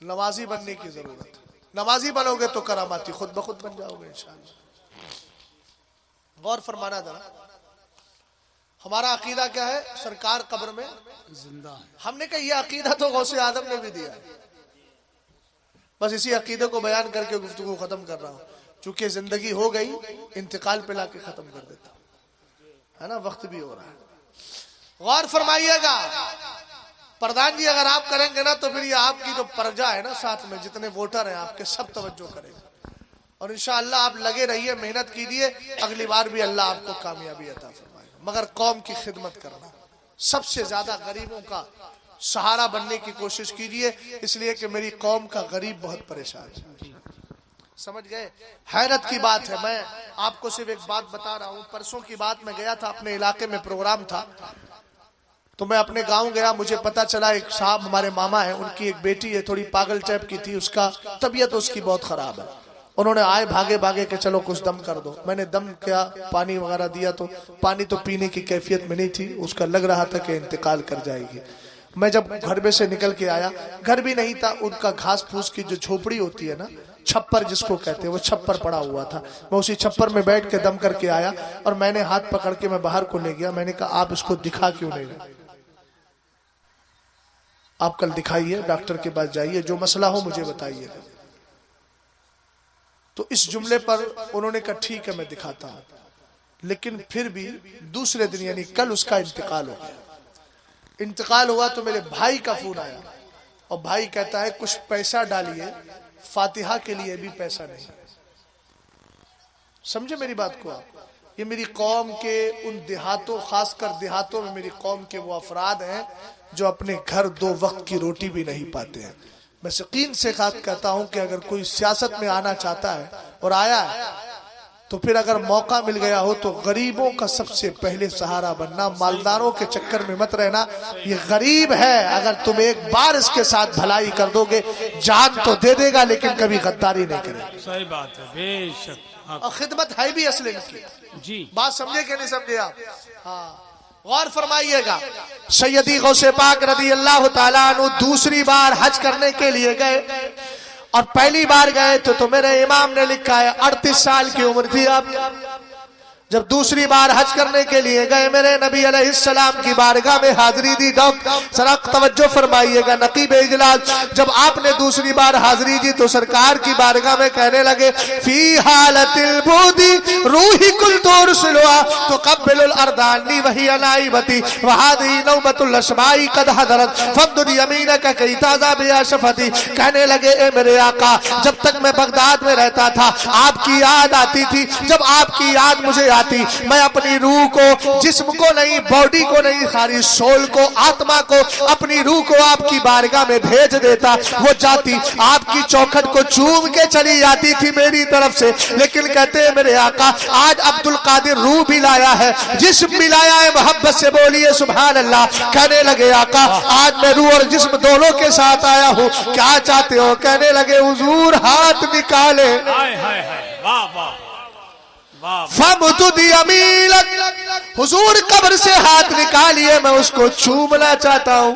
نمازی بننے کی ضرورت. نمازی بنو گے تو کراماتی خود بخود بن جاؤ گے انشاءاللہ. غور فرمانا ذرا. ہمارا عقیدہ کیا ہے؟ سرکار قبر میں زندہ ہے. ہم نے کہا یہ عقیدہ تو غوث اعظم نے بھی دیا ہے. بس اسی عقیدے کو بیان کر کے گفتگو ختم کر رہا ہوں. چونکہ زندگی ہو گئی انتقال پہ لا کے ختم کر دیتا ہے نا. وقت بھی ہو رہا ہے. غور فرمائیے گا پردھان جی اگر آپ کریں گے نا تو پھر یہ آپ کی جو پرجا ہے نا ساتھ میں جتنے ووٹر ہیں آپ کے سب توجہ کریں گے. اور انشاءاللہ آپ لگے رہیے محنت کیجیے. اگلی بار بھی اللہ آپ کو کامیابی عطا فرمائے. مگر قوم کی خدمت کرنا سب سے زیادہ غریبوں کا سہارا بننے کی کوشش کیجیے. اس لیے کہ میری قوم کا غریب بہت پریشان ہے. سمجھ گئے؟ حیرت کی بات ہے. میں آپ کو صرف ایک بات بتا رہا ہوں. پرسوں کی بات میں گیا تھا اپنے علاقے میں پروگرام تھا تو میں اپنے گاؤں گیا. مجھے پتا چلا ایک صاحب ہمارے ماما ہیں ان کی ایک بیٹی ہے تھوڑی پاگل ٹائپ کی تھی. اس کا طبیعت اس کی بہت خراب ہے. انہوں نے آئے بھاگے بھاگے کہ چلو کچھ دم کر دو. میں نے دم کیا پانی وغیرہ دیا تو پانی تو پینے کی کیفیت میں نہیں تھی. اس کا لگ رہا تھا کہ انتقال کر جائے گی. میں جب گھر میں سے نکل کے آیا گھر بھی نہیں تھا. ان کا گھاس پھوس کی جو جھوپڑی ہوتی ہے نا چھپر جس کو کہتے ہیں وہ چھپر پڑا ہوا تھا. میں اسی چھپر میں بیٹھ کے دم کر کے آیا اور میں نے ہاتھ پکڑ کے میں باہر کو لے گیا. میں نے کہا آپ اس کو دکھا کیوں نہیں رہے؟ آپ کل دکھائیے ڈاکٹر کے پاس جائیے جو مسئلہ ہو مجھے بتائیے. تو اس جملے پر انہوں نے کہا ٹھیک ہے میں دکھاتا ہوں. لیکن پھر بھی دوسرے دن یعنی کل اس کا انتقال ہو گیا. انتقال ہوا تو میرے بھائی کا فون آیا اور بھائی کہتا ہے کچھ پیسہ ڈالیے فاتحہ کے لیے بھی پیسہ نہیں. سمجھے میری بات کو آپ؟ یہ میری قوم کے ان دیہاتوں خاص کر دیہاتوں میں میری قوم کے وہ افراد ہیں جو اپنے گھر 2 وقت کی روٹی بھی نہیں پاتے ہیں. میں یقین سے کہتا ہوں کہ اگر کوئی سیاست میں آنا چاہتا ہے اور آیا ہے تو پھر اگر موقع مل گیا ہو تو غریبوں کا سب سے پہلے سہارا بننا. مالداروں کے چکر میں مت رہنا. یہ غریب ہے اگر تم ایک بار اس کے ساتھ بھلائی کر دو گے جان تو دے دے گا لیکن کبھی غداری نہیں کرے گا. صحیح بات ہے بے شک. اور خدمت ہے بھی اصل ان کی. جی بات سمجھے کہ نہیں سمجھے آپ؟ ہاں غور فرمائیے گا. سیدی غوث پاک رضی اللہ تعالیٰ عنہ دوسری بار حج کرنے کے لیے گئے اور پہلی بار گئے تو میرے امام نے لکھا ہے 38 سال کی عمر تھی آپ. جب دوسری بار حج کرنے کے لیے گئے میرے نبی علیہ السلام کی بارگاہ میں حاضری دی. ذرا توجہ فرمائیے گا نقیب اجلاس جب آپ نے دوسری بار حاضری دی تو سرکار کی بارگاہ میں کہنے لگے فی حالت البودی روحی کل ترسلوا تقبل الارض عنی وہی نائبتی وہذہ نوبۃ الاشبائی قد حضرت فامدد یمینک کی تازہ بیا شفتی. کہنے لگے اے میرے آقا جب تک میں بغداد میں رہتا تھا آپ کی یاد آتی تھی. جب آپ کی یاد مجھے میں اپنی روح کو جسم کو نہیں باڈی کو نہیں خالی سول کو آتما کو اپنی روح کو آپ کی بارگاہ میں بھیج دیتا. وہ جاتی آپ کی چوکھٹ کو چوم کے چلی جاتی تھی میری طرف سے. لیکن کہتے ہیں میرے آقا آج عبد القادر روح بھی لایا ہے جسم بھی لایا ہے. محبت سے بولیے سبحان اللہ. کہنے لگے آقا آج میں روح اور جسم دونوں کے ساتھ آیا ہوں کیا چاہتے ہو؟ کہنے لگے حضور ہاتھ نکالے. واہ واہ فَمُدُدْ يَمِينَكَ حضور قبر سے ہاتھ نکالیے میں اس کو چومنا چاہتا ہوں.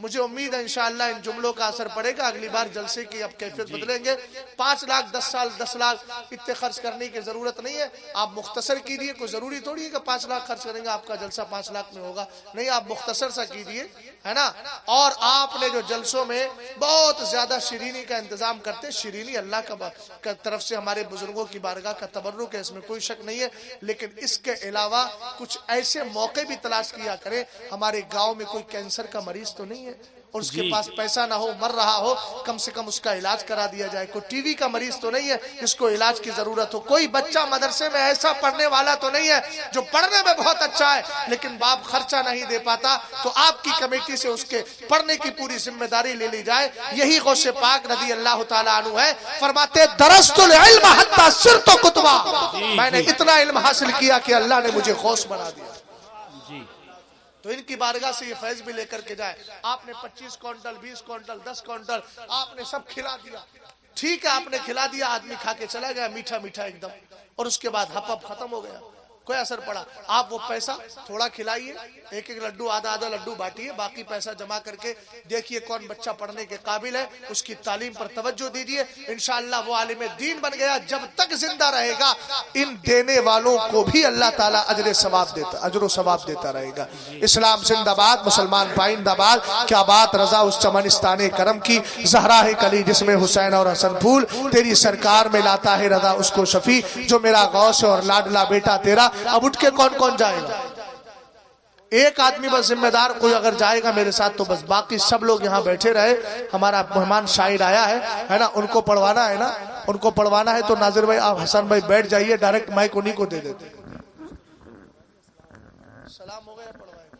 مجھے امید ہے انشاءاللہ ان جملوں کا اثر پڑے گا. اگلی بار جلسے کی اب کیفیت بدلیں گے. 5 لاکھ 10 لاکھ اتنے خرچ کرنے کی ضرورت نہیں ہے. آپ مختصر کیجئے, کوئی ضروری تھوڑی ہے کہ 5 لاکھ خرچ کریں گے آپ کا جلسہ 5 لاکھ میں ہوگا. نہیں, آپ مختصر سا کیجئے, ہے نا. اور آپ نے جو جلسوں میں بہت زیادہ شیرینی کا انتظام کرتے, شیرینی اللہ کا طرف سے ہمارے بزرگوں کی بارگاہ کا تبرک ہے, اس میں کوئی شک نہیں ہے. لیکن اس کے علاوہ کچھ ایسے موقع بھی تلاش کیا کریں. ہمارے گاؤں میں کوئی کینسر کا مریض تو نہیں ہے اور اس کے پاس پیسہ نہ ہو, مر رہا ہو, کم سے کم اس کا علاج کرا دیا جائے. کوئی ٹی وی کا مریض تو نہیں ہے جس کو علاج کی ضرورت ہو. کوئی بچہ مدرسے میں ایسا پڑھنے والا تو نہیں ہے جو پڑھنے میں بہت اچھا ہے لیکن باپ خرچہ نہیں دے پاتا, تو آپ کی کمیٹی سے اس کے پڑھنے کی پوری ذمہ داری لے لی جائے. یہی غوث پاک رضی اللہ تعالیٰ عنہ ہے, فرماتے درست العلم حتی صرت کتبا, میں نے اتنا علم حاصل کیا کہ اللہ نے مجھے غوث بنا دیا. تو ان کی بارگاہ سے یہ فیض بھی لے کر کے جائے. آپ نے 25 کوئنٹل 20 کوئنٹل 10 کوئنٹل آپ نے سب کھلا دیا, ٹھیک ہے, آپ نے کھلا دیا, آدمی کھا کے چلا گیا میٹھا میٹھا ایک دم, اور اس کے بعد ہپ ختم ہو گیا, کوئی اثر پڑا. آپ وہ پیسہ تھوڑا کھلائیے, ایک لڈو آدھا لڈو بانٹیے, باقی پیسہ جمع کر کے دیکھیے کون بچہ پڑھنے کے قابل ہے, اس کی تعلیم پر توجہ دیجیے. انشاءاللہ وہ عالم دین بن گیا. جب تک زندہ رہے گا ان دینے والوں کو بھی اللہ تعالیٰ اجر و ثواب دیتا رہے گا. اسلام زندہ باد, مسلمان پائندہ باد. کیا بات رضا اس چمنستان کرم کی, زہرا ہے کلی جس میں حسین اور حسن پھول, تیری سرکار میں لاتا ہے رضا اس کو شفیع, جو میرا غوث اور لاڈلا بیٹا تیرا. اب اٹھ کے کون کون جائے گا؟ ایک آدمی بس ذمہ دار کوئی اگر جائے گا میرے ساتھ تو بس, باقی سب لوگ یہاں بیٹھے رہے. ہمارا مہمان شاعر آیا ہے نا, ان کو پڑھوانا ہے نا, ان کو پڑھوانا ہے. تو ناظر بھائی آپ حسن بھائی بیٹھ جائیے, ڈائریکٹ مائک انہی کو دے دیتے. سلام ہو گیا, پڑھوائے.